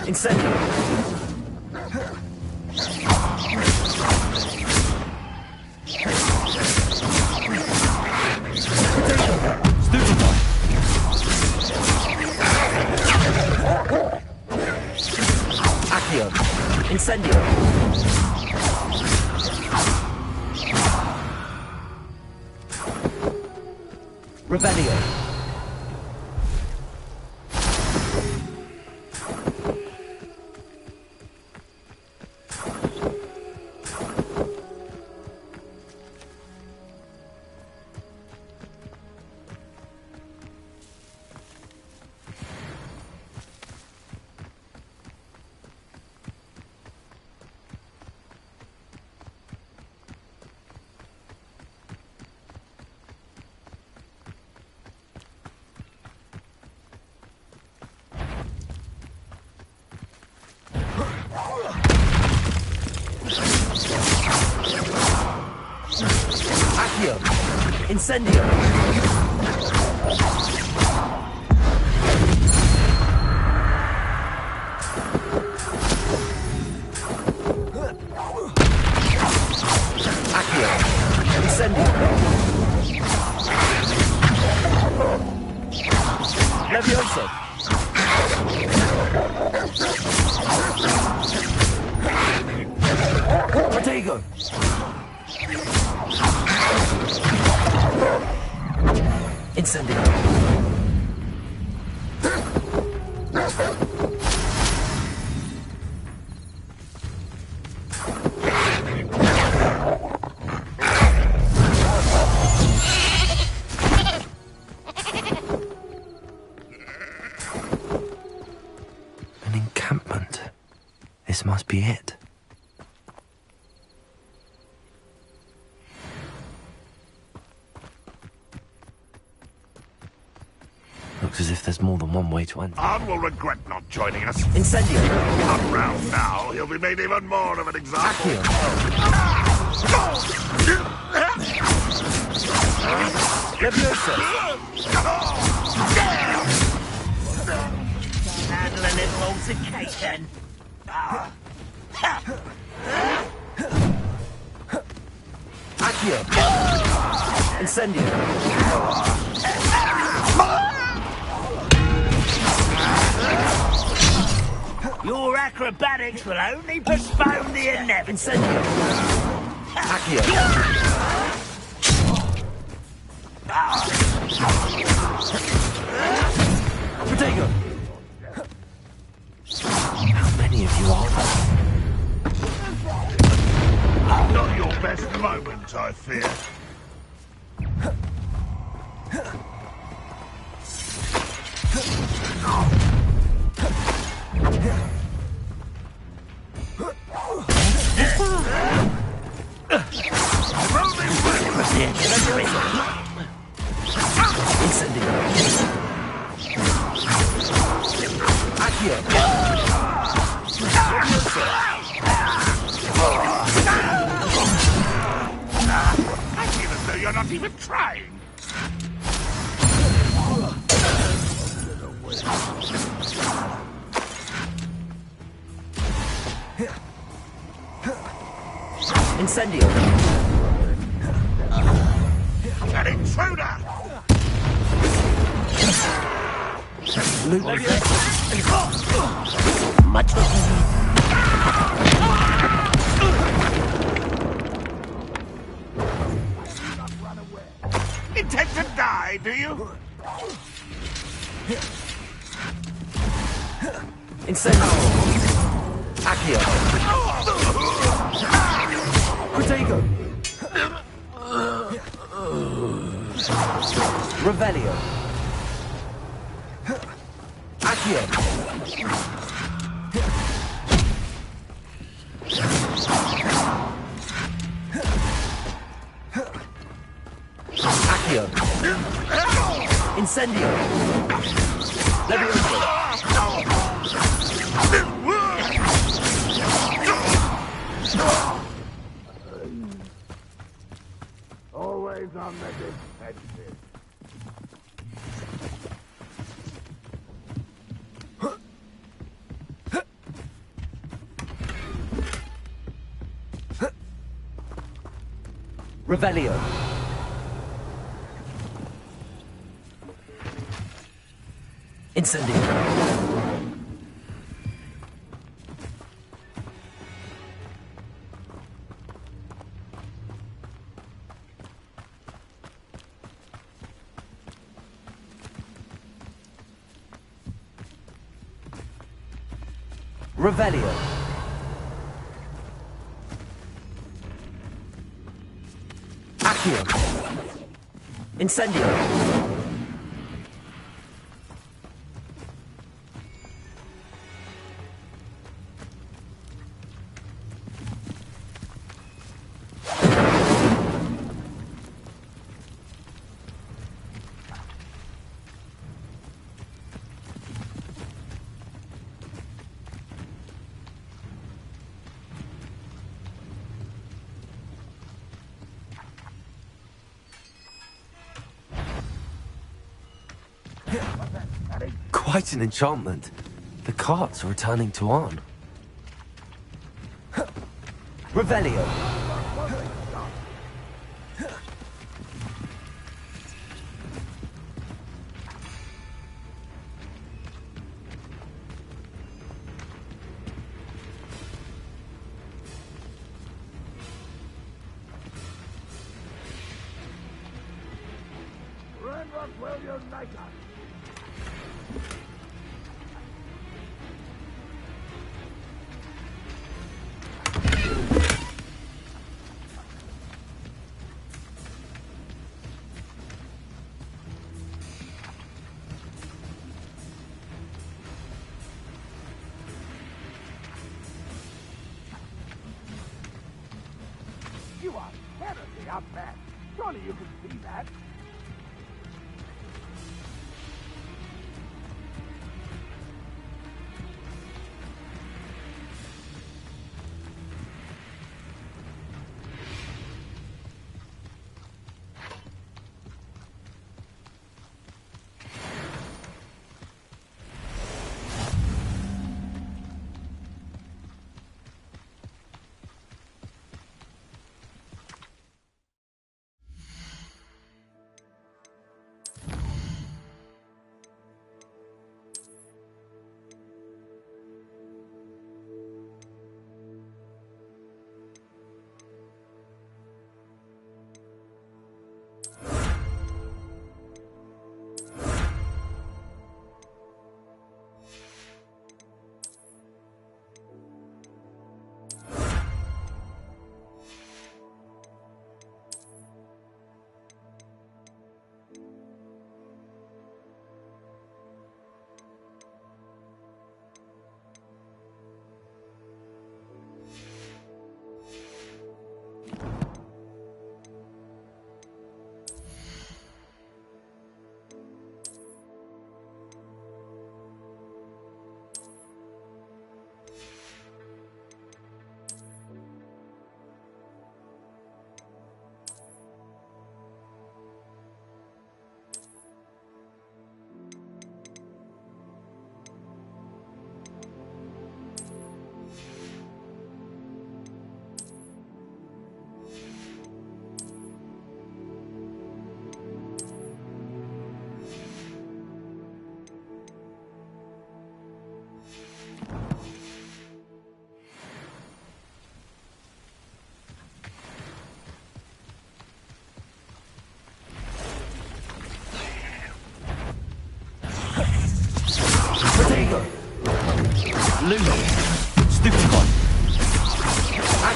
Incendio. Stupefy. Accio. Incendio. Revelio. Accio. Incendio. Accio. Incendio. Levioso. Protego. Incendio. An encampment. This must be it. Looks as if there's more than one way to enter. Arn will regret not joining us. Incendio. Come round now, he'll be made even more of an example. Levioso. Handle a little altercation. Accio. Incendio. Your acrobatics will only postpone the inevitable. Incendio. Accio. Protego. How many of you are there? Not your best moment, I fear. I feel as though you're not even trying. Incendio. An intruder! Much Intend to die, do you? Incendio. Accio. Protego. Revelio. Accio. Accio. Incendio. Levioso. Always on the defensive. Revelio. Incendio. Revelio. Accio. Incendio. Quite an enchantment. The carts are returning to on. Revelio. Renrock will unite us. You are terribly outmatched. Surely you can see that.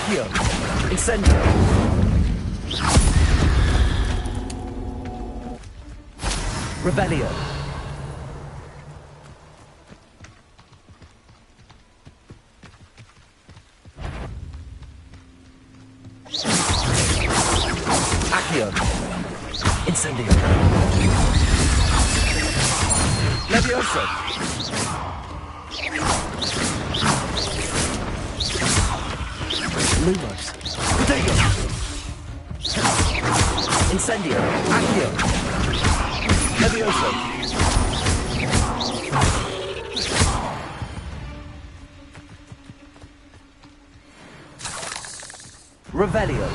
Accio. Incendio. Revelio. Accio. Incendio. Levioso. Lumos. Protego. Incendio. Accio. Levioso. Revelio.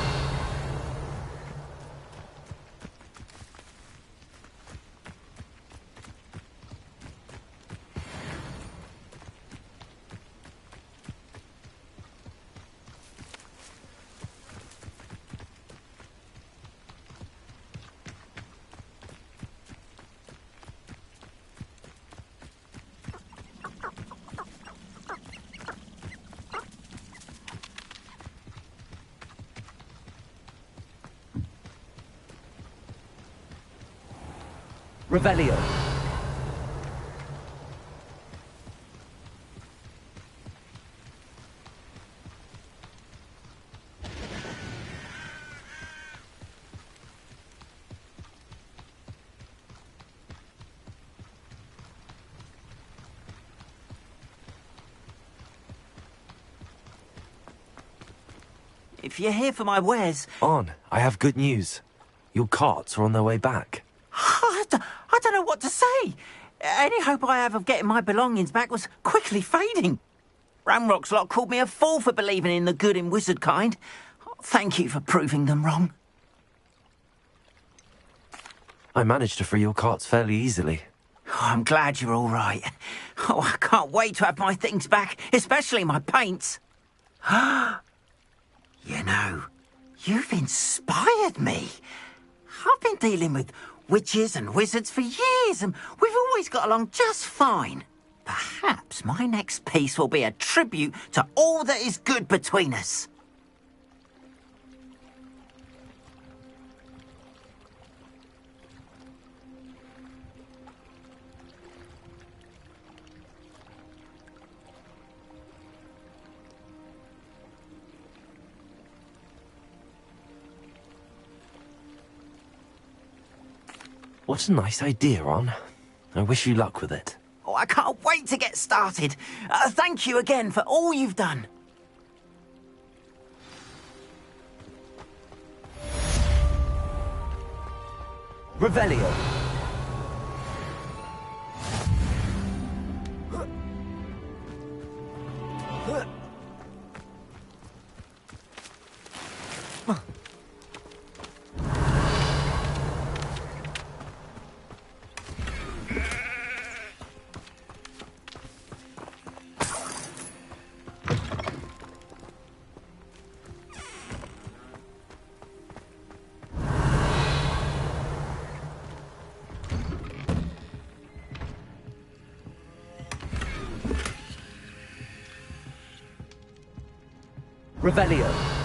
Revelio. If you're here for my wares... On, I have good news. Your carts are on their way back. I don't know what to say. Any hope I have of getting my belongings back was quickly fading. Ramrock's lot called me a fool for believing in the good in wizard kind. Thank you for proving them wrong. I managed to free your carts fairly easily. Oh, I'm glad you're all right. Oh, I can't wait to have my things back, especially my paints. You know, you've inspired me. I've been dealing with witches and wizards for years, and we've always got along just fine. Perhaps my next piece will be a tribute to all that is good between us. What a nice idea, Ron. I wish you luck with it. Oh, I can't wait to get started. Thank you again for all you've done. Revelio. Revelio.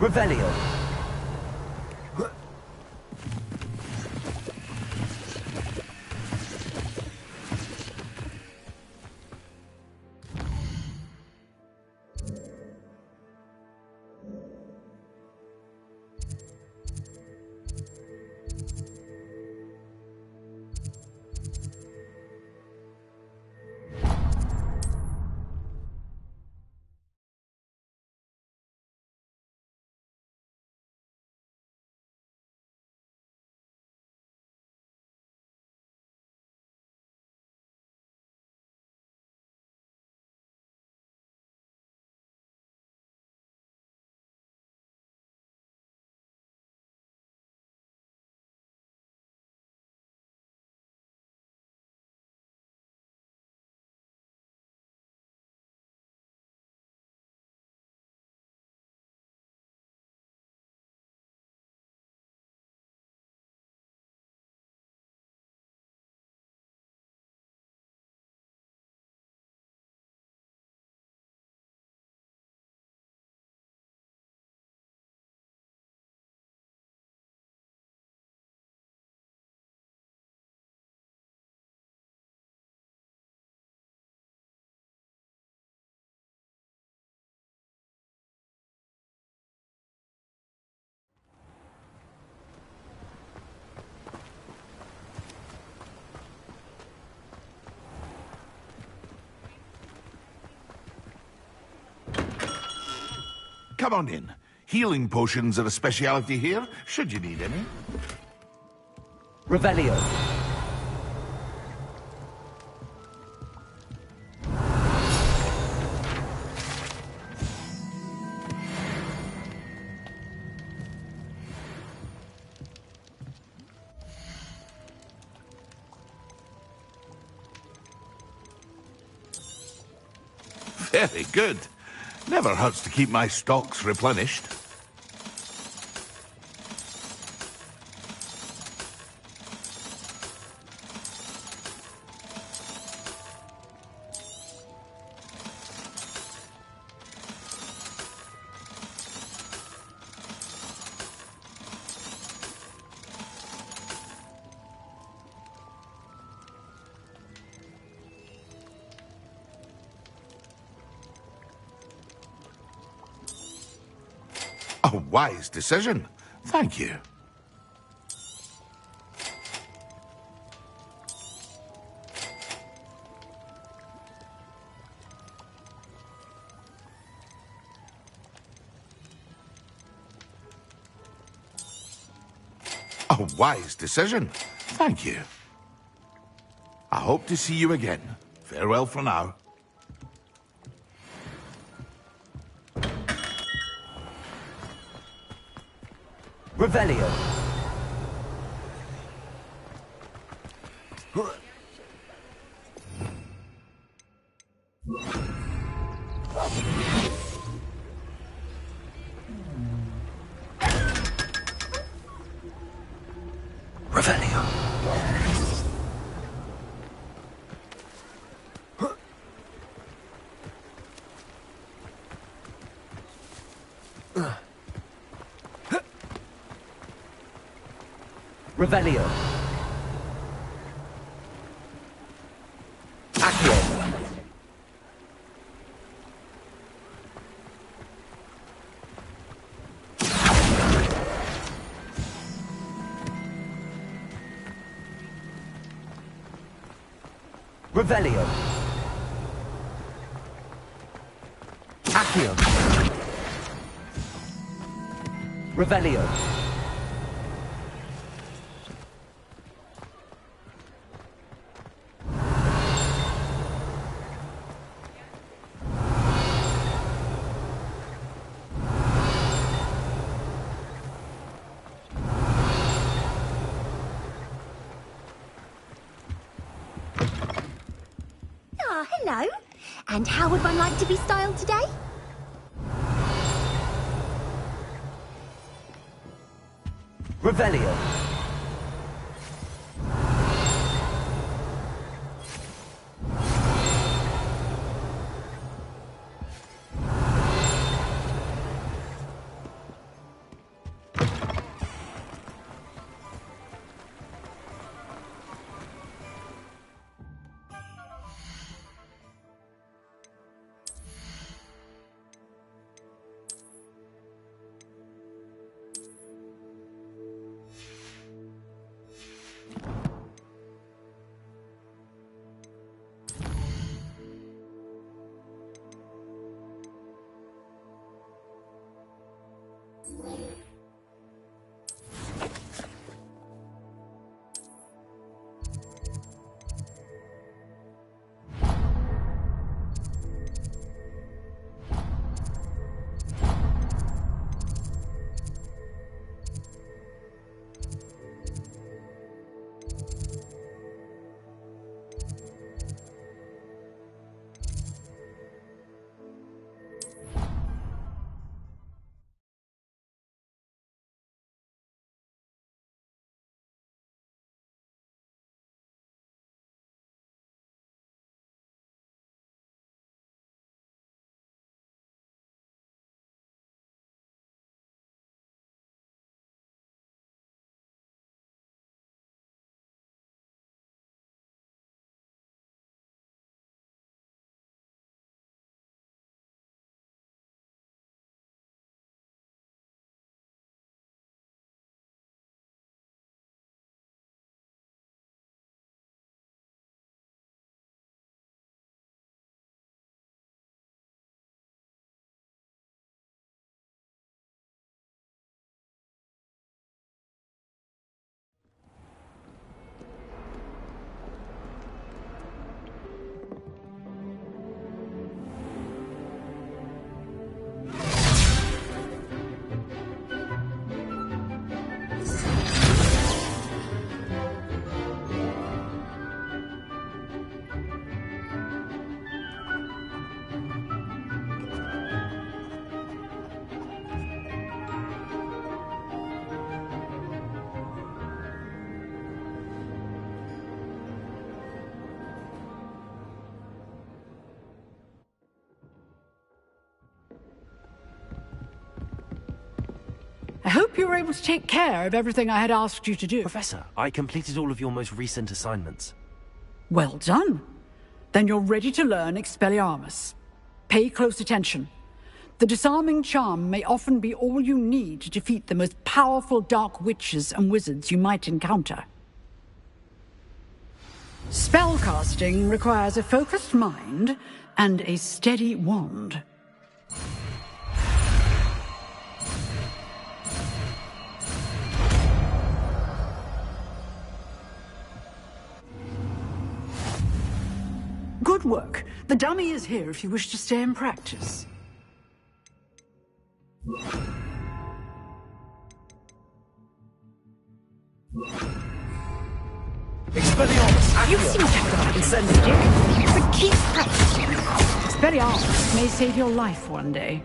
Revelio. Come on in. Healing potions are a speciality here, should you need any. Revelio. Very good. Never hurts to keep my stocks replenished. A wise decision. Thank you. A wise decision. Thank you. I hope to see you again. Farewell for now. Revelio. Revelio. Revelio. Accio. Revelio. Accio. Revelio. Ah, hello. And how would one like to be styled today? Revelio. I hope you were able to take care of everything I had asked you to do. Professor, I completed all of your most recent assignments. Well done. Then you're ready to learn Expelliarmus. Pay close attention. The disarming charm may often be all you need to defeat the most powerful dark witches and wizards you might encounter. Spellcasting requires a focused mind and a steady wand. Good work. The dummy is here if you wish to stay and practice. Expelliarmus! You seem to have been sensitive, but keep practicing. Expelliarmus may save your life one day.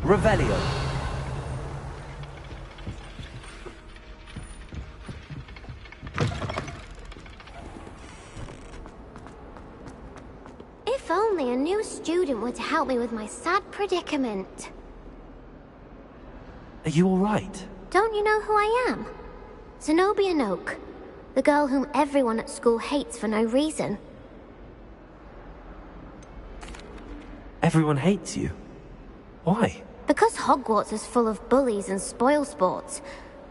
Revelio. If only a new student were to help me with my sad predicament. Are you all right? Don't you know who I am? Zenobia Noak, the girl whom everyone at school hates for no reason. Everyone hates you. Why? Because Hogwarts is full of bullies and spoilsports.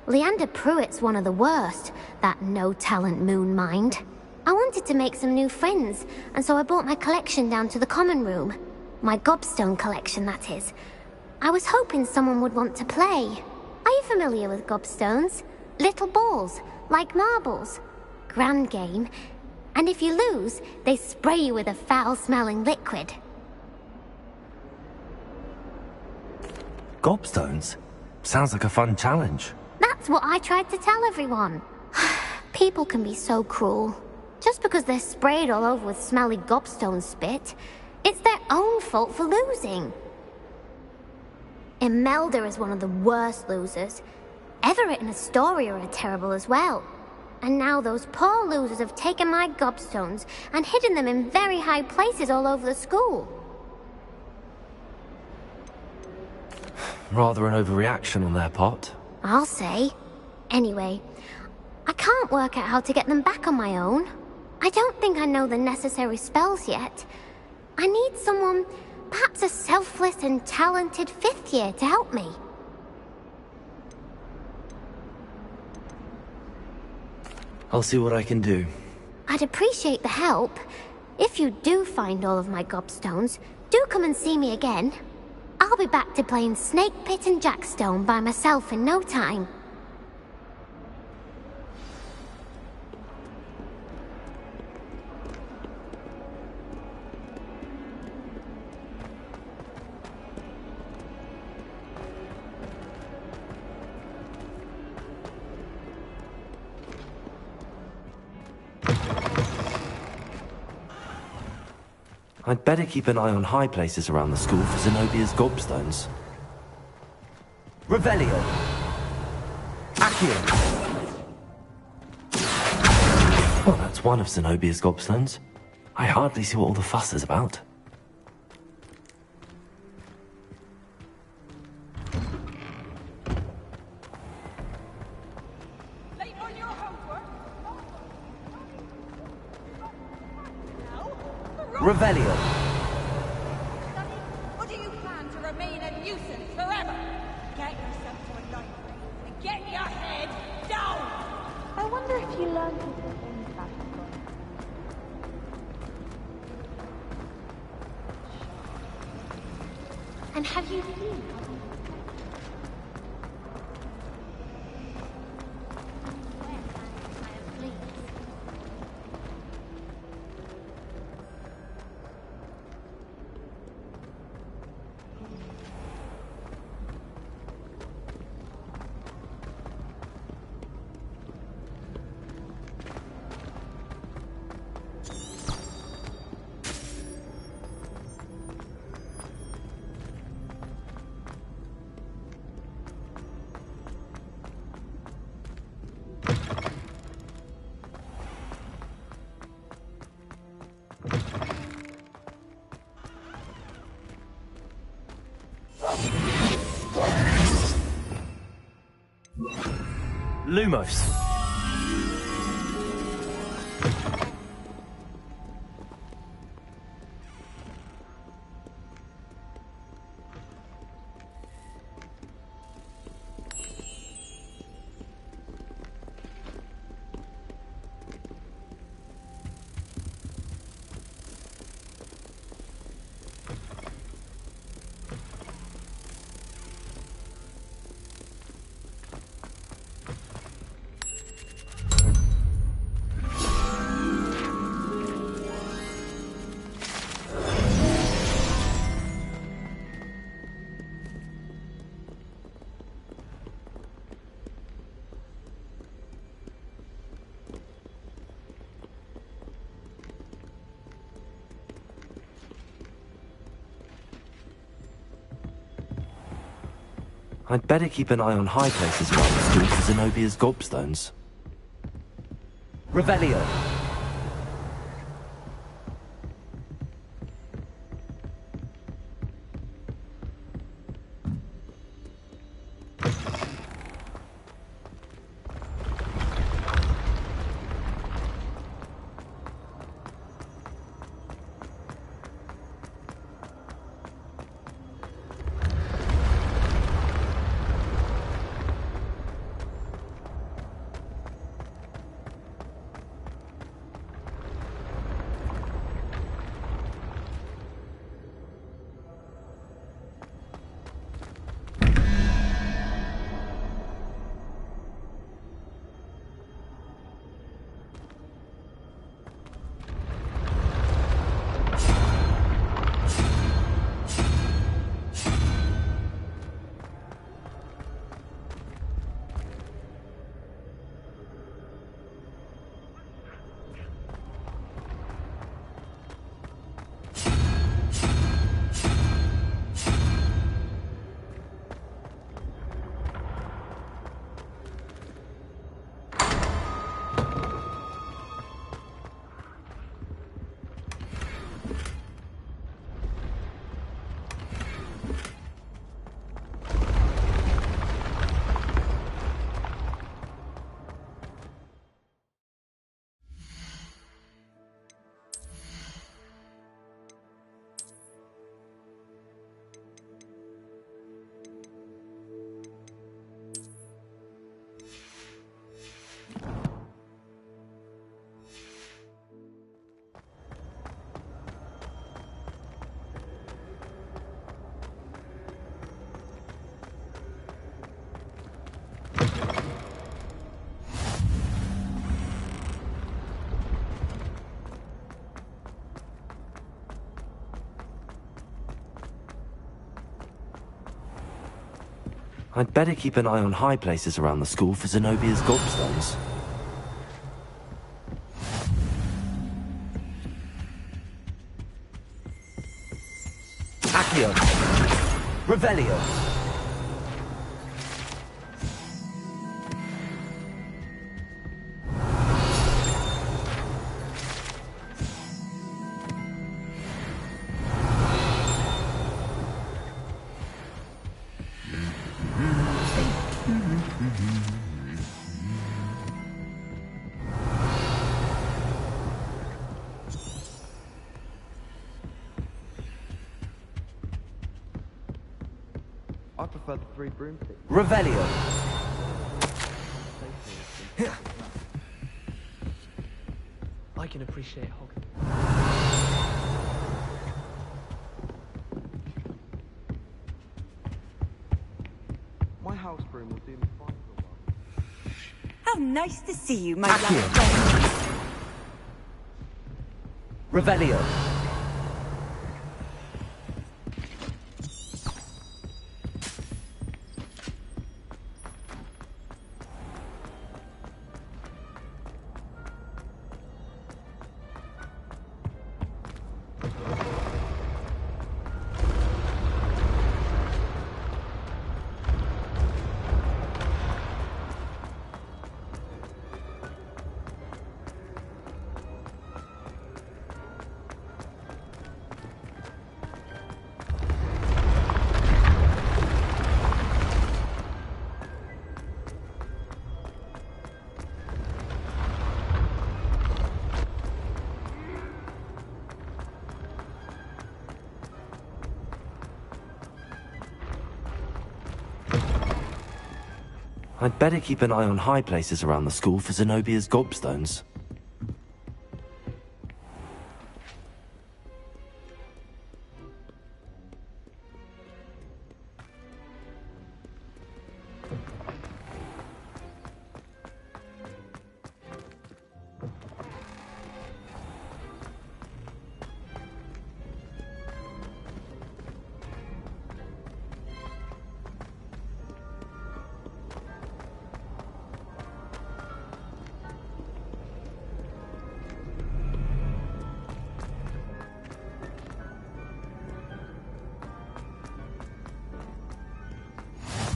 Leander Pruitt's one of the worst, that no-talent moon mind. I wanted to make some new friends, and so I brought my collection down to the common room. My gobstone collection, that is. I was hoping someone would want to play. Are you familiar with gobstones? Little balls, like marbles. Grand game. And if you lose, they spray you with a foul-smelling liquid. Gobstones? Sounds like a fun challenge. That's what I tried to tell everyone. People can be so cruel. Just because they're sprayed all over with smelly gobstone spit, it's their own fault for losing. Imelda is one of the worst losers. Everett and Astoria are terrible as well. And now those poor losers have taken my gobstones and hidden them in very high places all over the school. Rather an overreaction on their part. I'll say. Anyway, I can't work out how to get them back on my own. I don't think I know the necessary spells yet. I need someone, perhaps a selfless and talented fifth year to help me. I'll see what I can do. I I'd appreciate the help. If you do find all of my gobstones, do come and see me again. I'll be back to playing Snake Pit and Jackstone by myself in no time. I'd better keep an eye on high places around the school for Zenobia's gobstones. Revelio. Accio. Well, that's one of Zenobia's gobstones. I hardly see what all the fuss is about. Revelio. Or do you plan to remain a nuisance forever? Get yourself to a library and get your head down! I wonder if you learned some things about people. And have you seen? Lumos. I'd better keep an eye on high places around the school for Zenobia's gobstones. Revelio. I'd better keep an eye on high places around the school for Zenobia's gobstones. Accio! Revelio! I prefer the 3 broomsticks. Revelio! I can appreciate Hog. My house broom will do me fine for a while. How nice to see you, my young friend. Revelio! I'd better keep an eye on high places around the school for Zenobia's gobstones.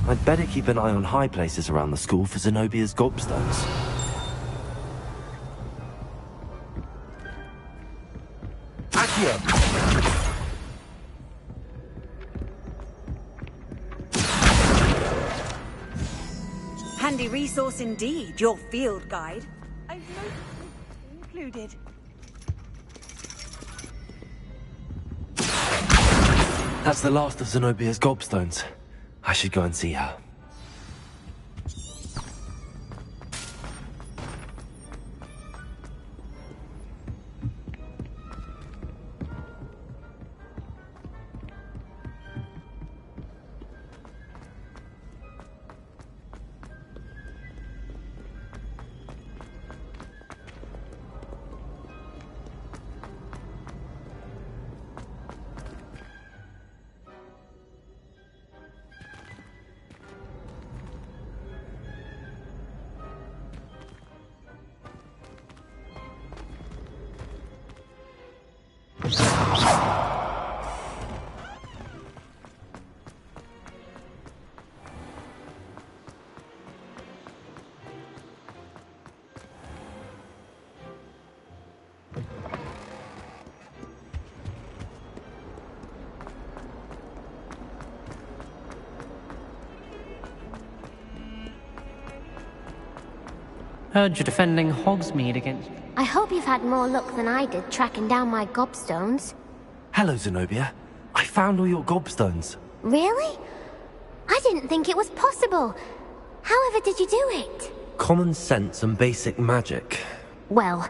I'd better keep an eye on high places around the school for Zenobia's gobstones. Accio! Handy resource indeed, your field guide. I've included. That's the last of Zenobia's gobstones. I should go and see her. Heard you're defending Hogsmeade against... I hope you've had more luck than I did tracking down my gobstones. Hello, Zenobia. I found all your gobstones. Really? I didn't think it was possible. However did you do it? Common sense and basic magic. Well,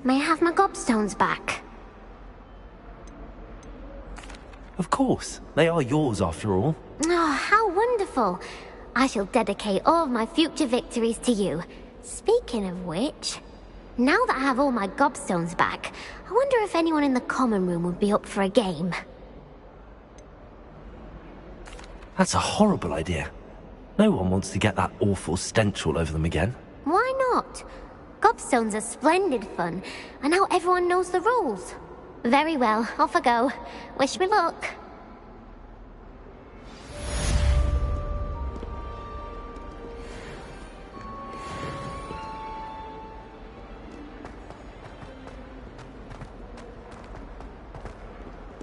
may I have my gobstones back? Of course. They are yours, after all. Oh, how wonderful. I shall dedicate all of my future victories to you. Speaking of which, now that I have all my gobstones back, I wonder if anyone in the common room would be up for a game. That's a horrible idea. No one wants to get that awful stench all over them again. Why not? Gobstones are splendid fun, and now everyone knows the rules. Very well, off I go. Wish me luck.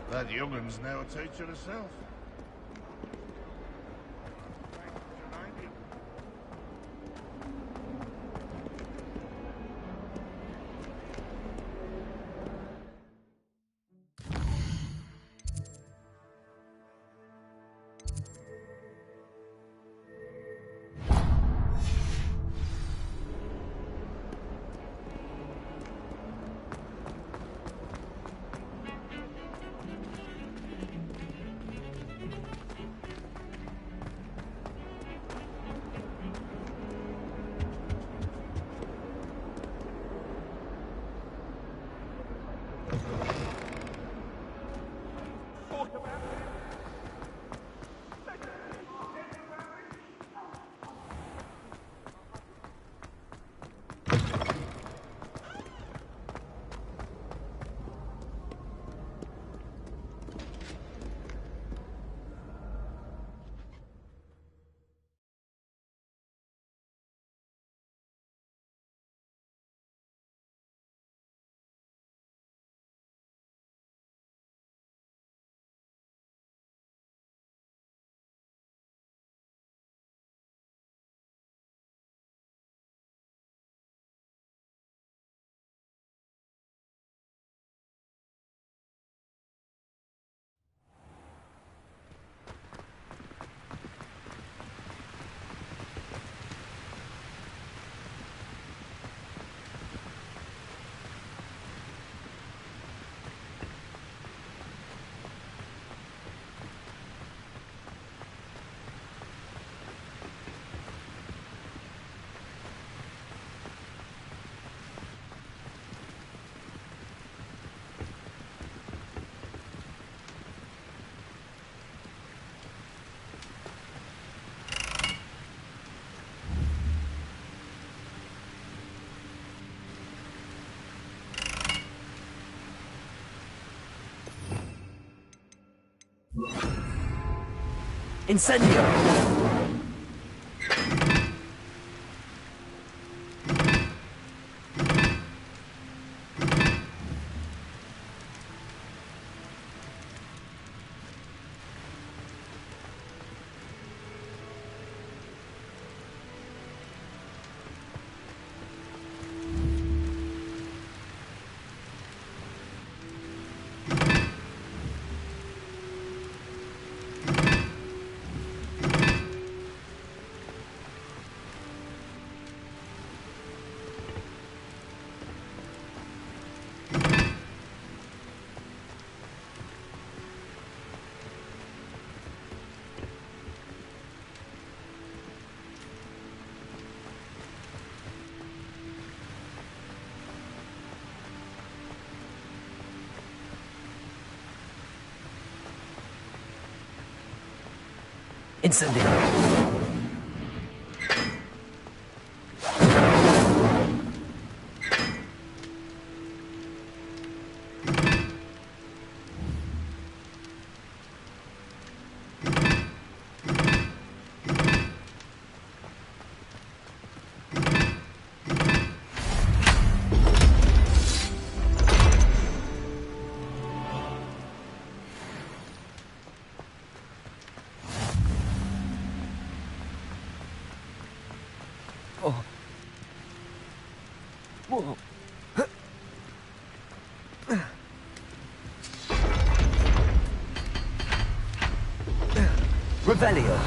That youngun's now a teacher herself. Incendio! Incendio! Oh. Whoa. Revelio.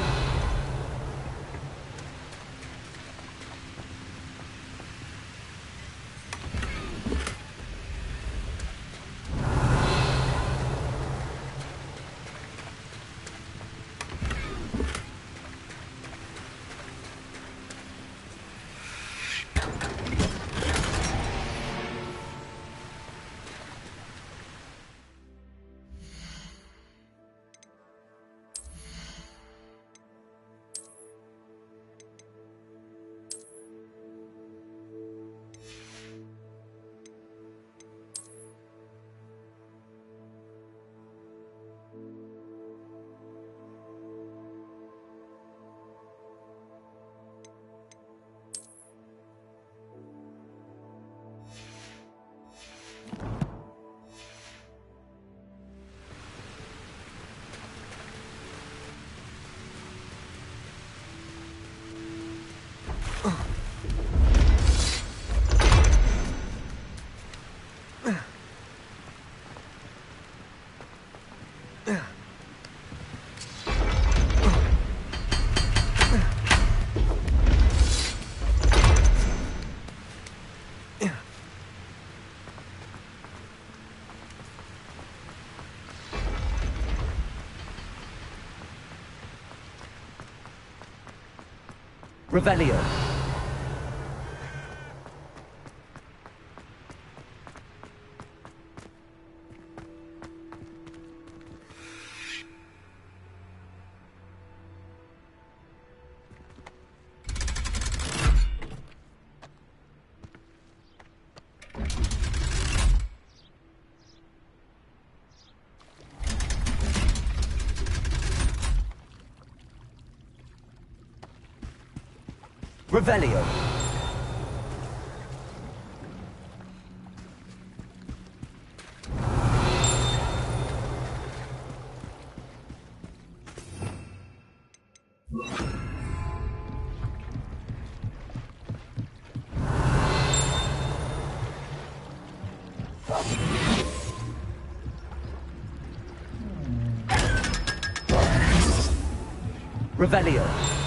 Revelio. Revelio. Revelio.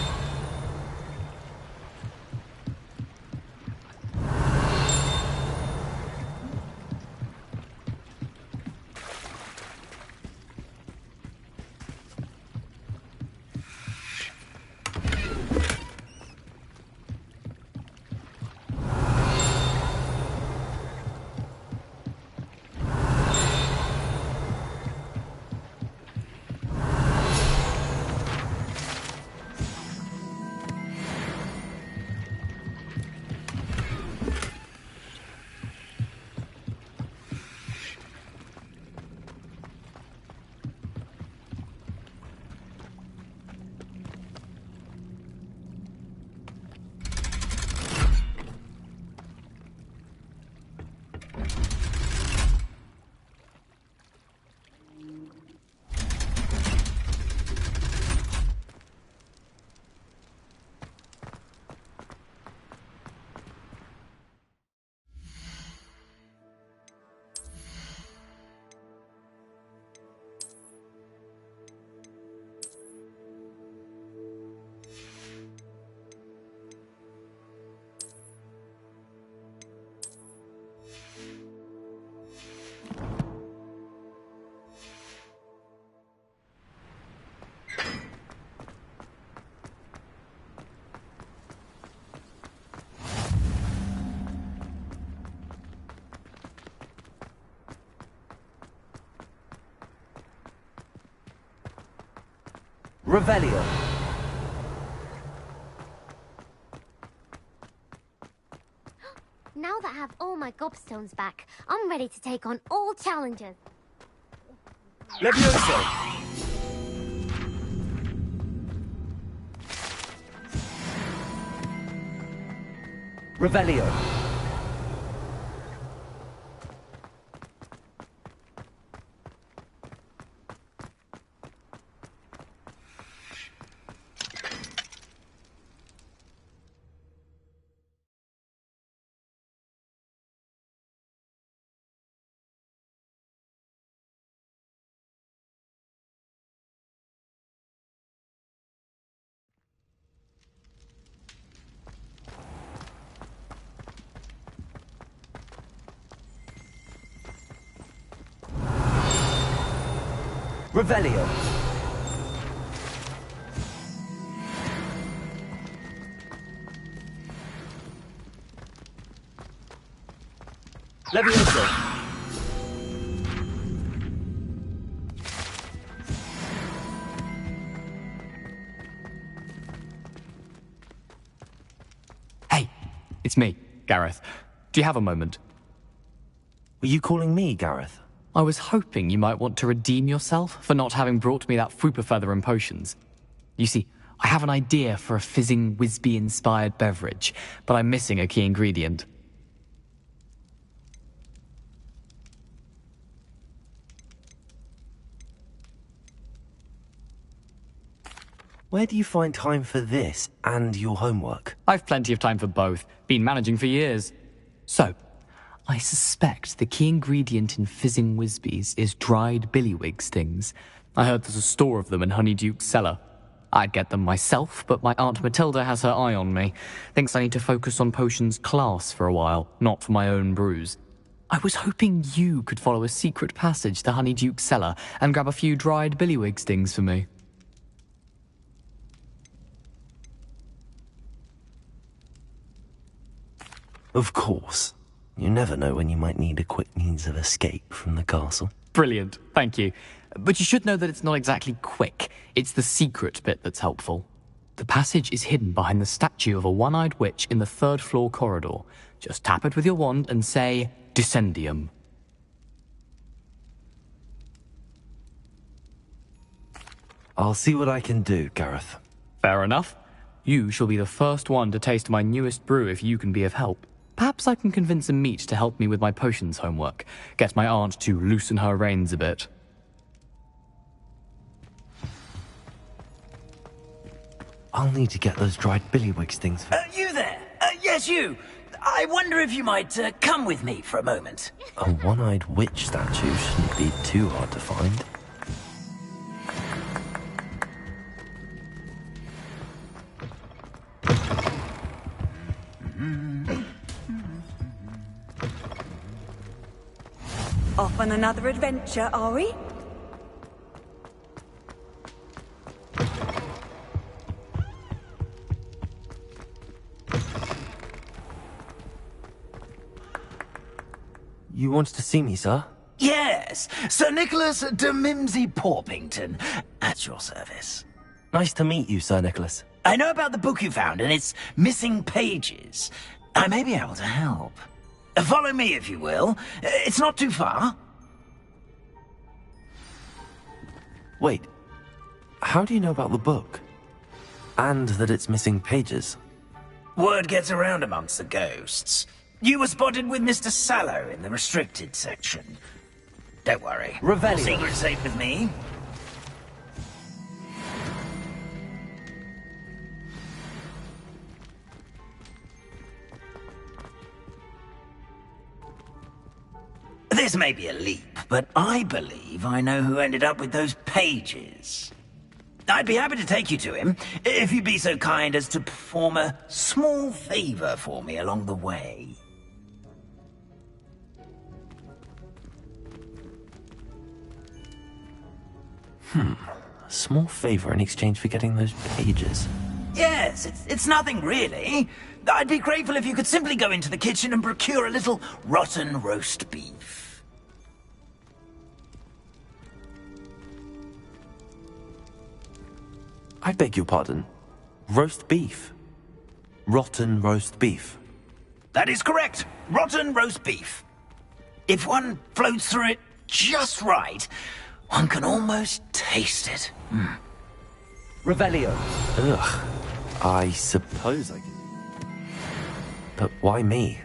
Revelio. Now that I have all my gobstones back, I'm ready to take on all challenges. Levioso. Revelio. Revelio. Levioso. Hey, it's me, Gareth. Do you have a moment? Were you calling me, Gareth? I was hoping you might want to redeem yourself for not having brought me that Frupa Feather and potions. You see, I have an idea for a fizzing Whizbee-inspired beverage, but I'm missing a key ingredient. Where do you find time for this and your homework? I've plenty of time for both. Been managing for years. So, I suspect the key ingredient in fizzing Whizbees is dried billywig stings. I heard there's a store of them in Honeyduke's cellar. I'd get them myself, but my Aunt Matilda has her eye on me. Thinks I need to focus on potions class for a while, not for my own brews. I was hoping you could follow a secret passage to Honeyduke's cellar and grab a few dried billywig stings for me. Of course. You never know when you might need a quick means of escape from the castle. Brilliant, thank you. But you should know that it's not exactly quick. It's the secret bit that's helpful. The passage is hidden behind the statue of a one-eyed witch in the third-floor corridor. Just tap it with your wand and say, Descendium. I'll see what I can do, Gareth. Fair enough. You shall be the first one to taste my newest brew if you can be of help. Perhaps I can convince a meat to help me with my potions homework. Get my aunt to loosen her reins a bit. I'll need to get those dried billywigs things for... You there? Yes, you. I wonder if you might come with me for a moment. A one-eyed witch statue shouldn't be too hard to find. Off on another adventure, are we? You wanted to see me, sir? Yes, Sir Nicholas de Mimsy Porpington, at your service. Nice to meet you, Sir Nicholas. I know about the book you found and its missing pages. I may be able to help. Follow me, if you will. It's not too far. Wait, how do you know about the book? And that it's missing pages? Word gets around amongst the ghosts. You were spotted with Mr. Sallow in the restricted section. Don't worry. Revelio. Secret's safe with me. This may be a leap, but I believe I know who ended up with those pages. I'd be happy to take you to him, if you'd be so kind as to perform a small favor for me along the way. A small favor in exchange for getting those pages. Yes, it's nothing really. I'd be grateful if you could simply go into the kitchen and procure a little rotten roast beef. I beg your pardon. Roast beef. Rotten roast beef. That is correct. Rotten roast beef. If one floats through it just right, one can almost taste it. Revelio. Ugh. I suppose I could. But why me?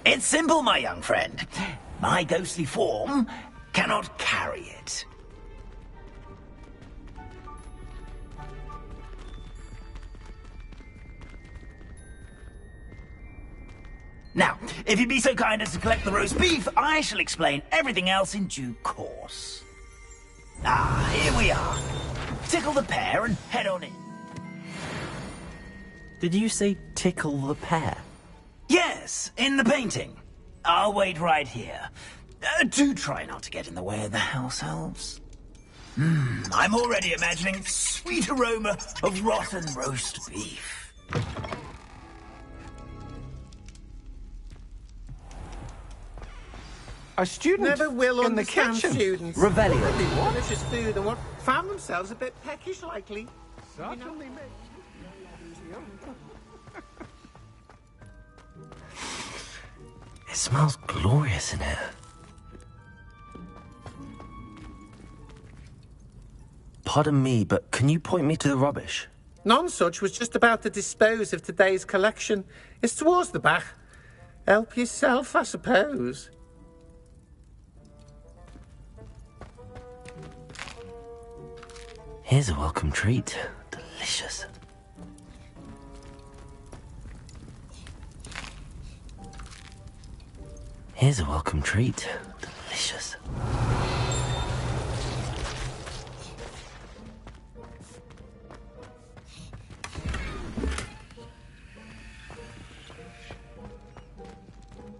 It's simple, my young friend. My ghostly form cannot carry it. Now, if you'd be so kind as to collect the roast beef, I shall explain everything else in due course. Ah, here we are. Tickle the pear and head on in. Did you say tickle the pear? Yes, in the painting. I'll wait right here. Do try not to get in the way of the house elves. I'm already imagining sweet aroma of rotten roast beef. A student never will in the understand kitchen. Students. Revelio. They want delicious food and what found themselves a bit peckish, likely. Certainly, It smells glorious in here. Pardon me, but can you point me to the rubbish? Nonsuch was just about to dispose of today's collection. It's towards the back. Help yourself, I suppose. Here's a welcome treat. Delicious. Here's a welcome treat. Delicious.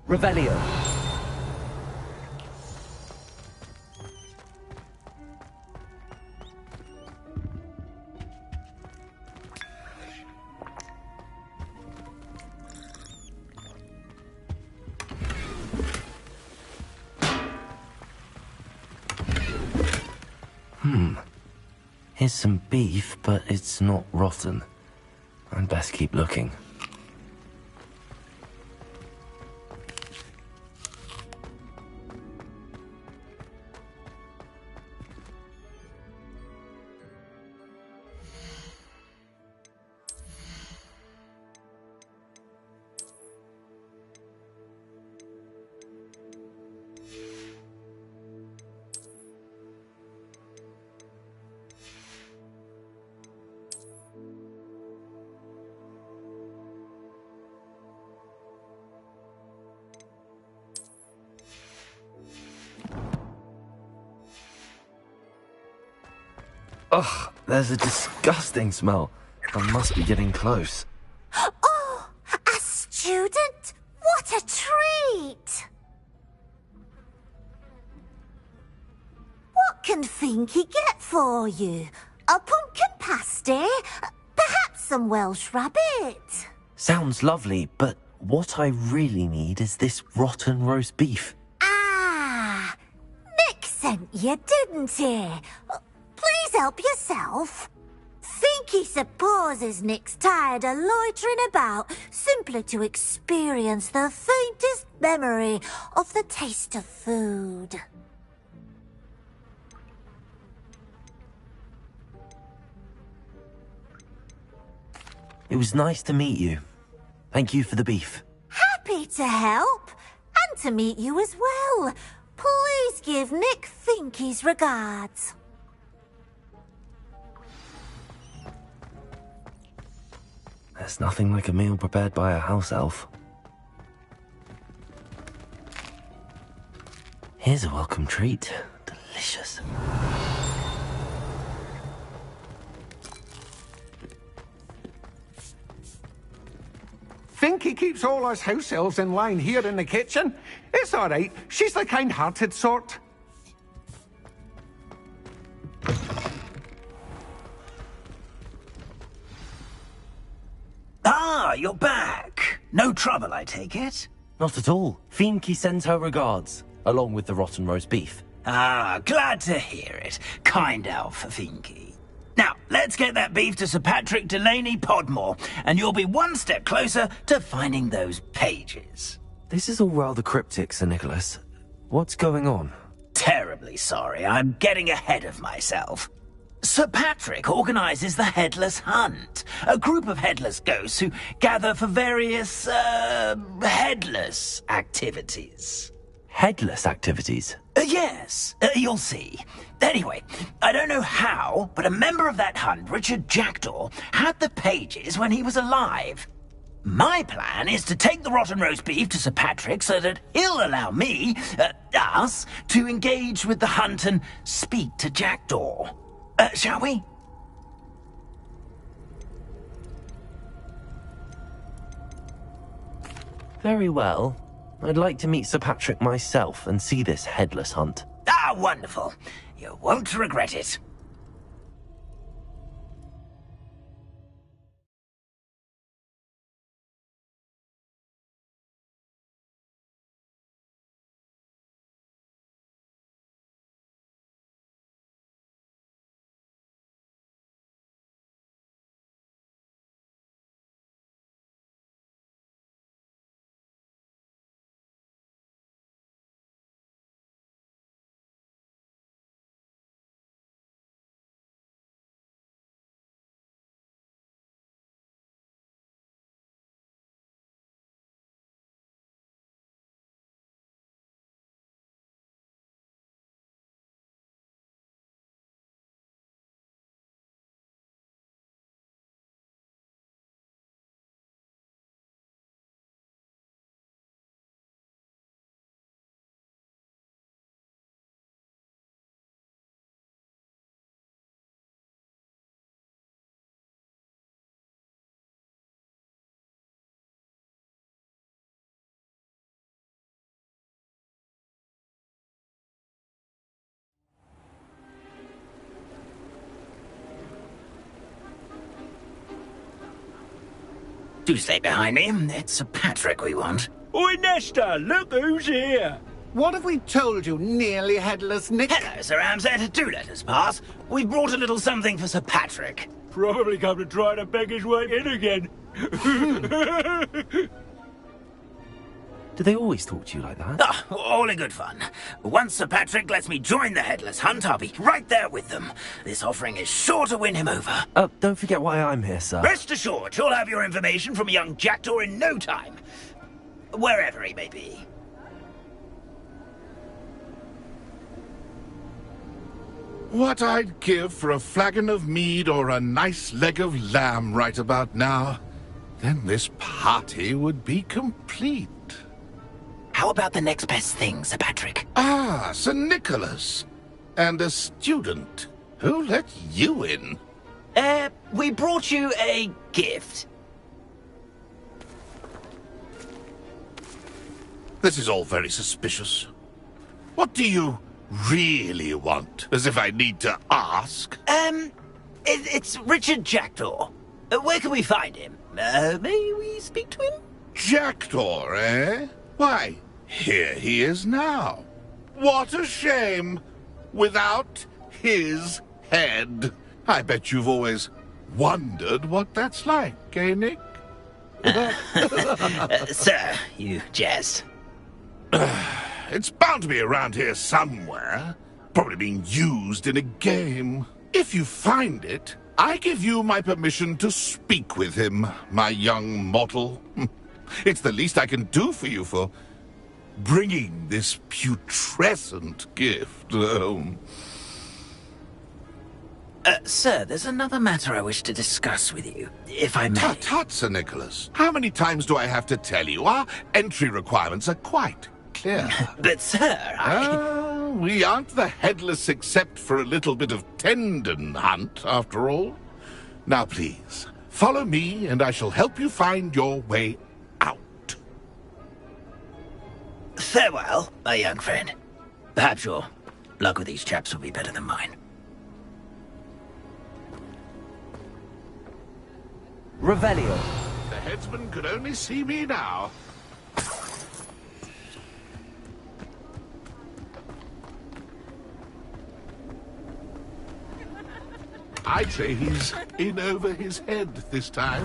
Revelio. Here's some beef, but it's not rotten. I'd best keep looking. Ugh, there's a disgusting smell. I must be getting close. Oh, a student? What a treat! What can Finky get for you? A pumpkin pasty? Perhaps some Welsh rabbit? Sounds lovely, but what I really need is this rotten roast beef. Ah, Nick sent you, didn't he? Please help yourself. Finky supposes Nick's tired of loitering about simply to experience the faintest memory of the taste of food. It was nice to meet you. Thank you for the beef. Happy to help, and to meet you as well. Please give Nick Finky's regards. There's nothing like a meal prepared by a house elf. Here's a welcome treat. Delicious. Finky keeps all us house elves in line here in the kitchen. It's all right. She's the kind-hearted sort. Ah, you're back. No trouble, I take it? Not at all. Finky sends her regards, along with the rotten roast beef. Ah, glad to hear it. Kind elf, Finky. Now, let's get that beef to Sir Patrick Delaney Podmore, and you'll be one step closer to finding those pages. This is all rather cryptic, Sir Nicholas. What's going on? Terribly sorry, I'm getting ahead of myself. Sir Patrick organises the Headless Hunt, a group of headless ghosts who gather for various, headless activities. Headless activities? Yes, you'll see. Anyway, I don't know how, but a member of that hunt, Richard Jackdaw, had the pages when he was alive. My plan is to take the rotten roast beef to Sir Patrick so that he'll allow me, us, to engage with the hunt and speak to Jackdaw. Shall we? Very well. I'd like to meet Sir Patrick myself and see this headless hunt. Ah, wonderful. You won't regret it. Do stay behind me. It's Sir Patrick we want. Oi, Nesta, look who's here. What have we told you, nearly headless Nick? Hello, Sir Ramsay. Do let us pass. We've brought a little something for Sir Patrick. Probably come to try to beg his way in again. Do they always talk to you like that? Ah, all in good fun. Once Sir Patrick lets me join the Headless Hunt, I'll be right there with them. This offering is sure to win him over. Don't forget why I'm here, sir. Rest assured, you'll have your information from a young jackdaw in no time. Wherever he may be. What I'd give for a flagon of mead or a nice leg of lamb right about now. Then this party would be complete. How about the next best thing, Sir Patrick? Ah, Sir Nicholas. And a student. Who let you in? We brought you a gift. This is all very suspicious. What do you really want? As if I need to ask. It's Richard Jackdaw. Where can we find him? May we speak to him? Jackdaw, eh? Why, here he is now. What a shame. Without his head. I bet you've always wondered what that's like, eh, Nick? Sir, you jest. It's bound to be around here somewhere. Probably being used in a game. If you find it, I give you my permission to speak with him, my young mortal. It's the least I can do for you for bringing this putrescent gift home. Sir, there's another matter I wish to discuss with you, if I may. Tut, Sir Nicholas. How many times do I have to tell you? Our entry requirements are quite clear. But, sir, we aren't the headless except for a little bit of tendon hunt, after all. Now, please, follow me, and I shall help you find your way out. Farewell, my young friend. Perhaps your luck with these chaps will be better than mine. Revelio. The headsman could only see me now. I'd say he's in over his head this time.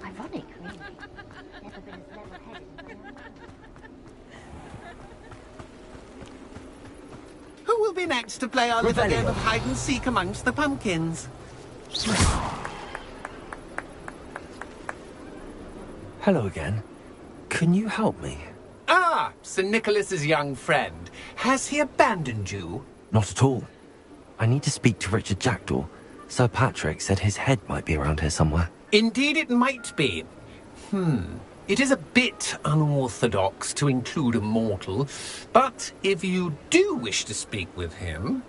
Ironic, really. Never been as level-headed as I am. Who will be next to play our little game of hide-and-seek amongst the pumpkins? Hello again. Can you help me? Ah, Sir Nicholas's young friend. Has he abandoned you? Not at all. I need to speak to Richard Jackdaw. Sir Patrick said his head might be around here somewhere. Indeed it might be. It is a bit unorthodox to include a mortal, but if you do wish to speak with him...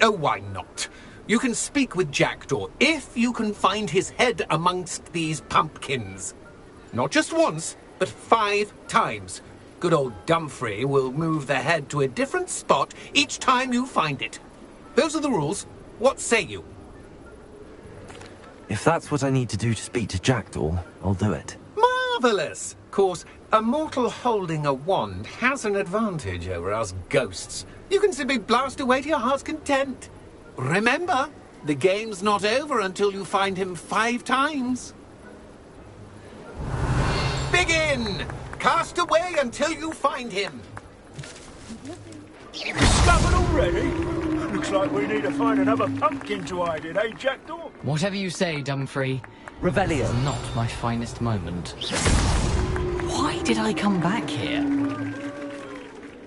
Oh, why not? You can speak with Jackdaw if you can find his head amongst these pumpkins. Not just once, but 5 times. Good old Dumfrey will move the head to a different spot each time you find it. Those are the rules. What say you? If that's what I need to do to speak to Jackdaw, I'll do it. Marvellous! Of course, a mortal holding a wand has an advantage over us ghosts. You can simply blast away to your heart's content. Remember, the game's not over until you find him 5 times. Begin! Cast away until you find him. Discovered already? Looks like we need to find another pumpkin to hide in, eh, Jackdaw? Whatever you say, Dumfrey. Revelio. It's not my finest moment. Why did I come back here?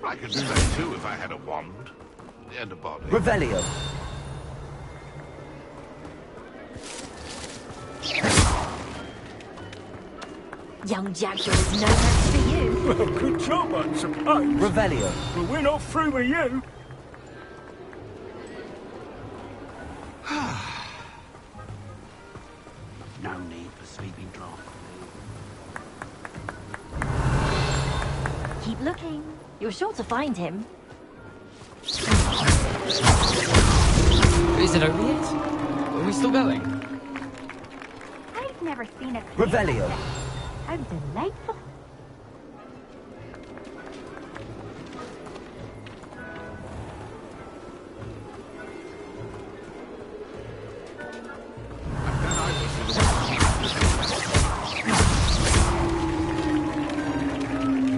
I could do that too if I had a wand. And a body. Revelio. Young Jackdaw is no match for you. Well, good job, I suppose. Revelio. But we're not through with you. No need for sleeping drunk. Keep looking. You're sure to find him. Is it over yet? Are we still going? I've never seen a... Revelio. How delightful.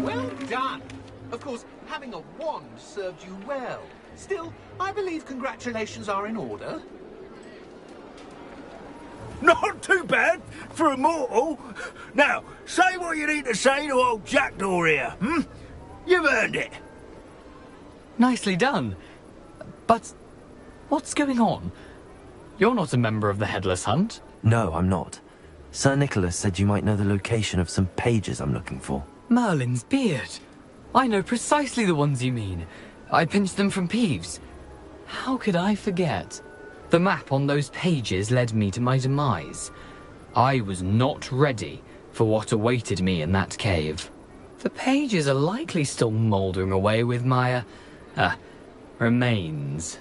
Well done. Of course, having a wand served you well. Still, I believe congratulations are in order. Not too bad for a mortal. Now, say what you need to say to old Jackdaw here, hmm? You've earned it. Nicely done. But what's going on? You're not a member of the Headless Hunt. No, I'm not. Sir Nicholas said you might know the location of some pages I'm looking for. Merlin's beard. I know precisely the ones you mean. I pinched them from Peeves. How could I forget? The map on those pages led me to my demise. I was not ready for what awaited me in that cave. The pages are likely still mouldering away with my, remains.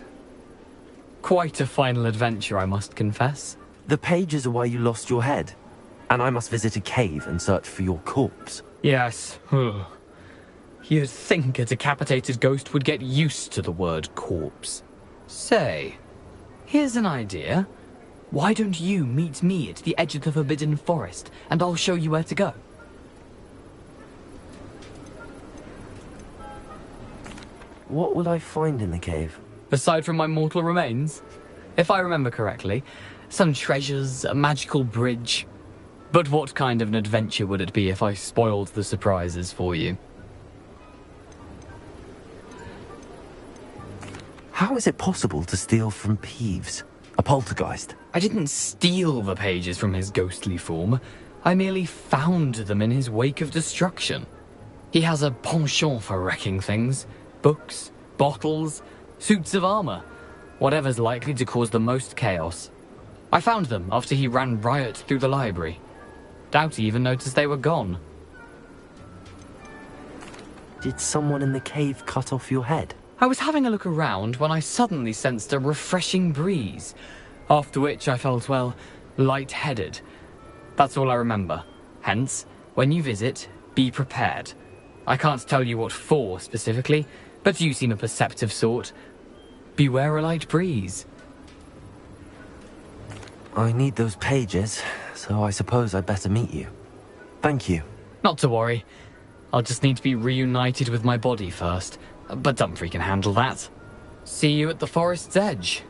Quite a final adventure, I must confess. The pages are why you lost your head, and I must visit a cave and search for your corpse. Yes. You'd think a decapitated ghost would get used to the word corpse. Say, here's an idea. Why don't you meet me at the edge of the Forbidden Forest, and I'll show you where to go? What will I find in the cave? Aside from my mortal remains? If I remember correctly, some treasures, a magical bridge. But what kind of an adventure would it be if I spoiled the surprises for you? How is it possible to steal from Peeves? A poltergeist? I didn't steal the pages from his ghostly form. I merely found them in his wake of destruction. He has a penchant for wrecking things. Books, bottles, suits of armor. Whatever's likely to cause the most chaos. I found them after he ran riot through the library. Doubt he even noticed they were gone. Did someone in the cave cut off your head? I was having a look around when I suddenly sensed a refreshing breeze, after which I felt, well, lightheaded. That's all I remember. Hence, when you visit, be prepared. I can't tell you what for specifically, but you seem a perceptive sort. Beware a light breeze. I need those pages, so I suppose I'd better meet you. Thank you. Not to worry. I'll just need to be reunited with my body first. But Dumfries can handle that. See you at the forest's edge.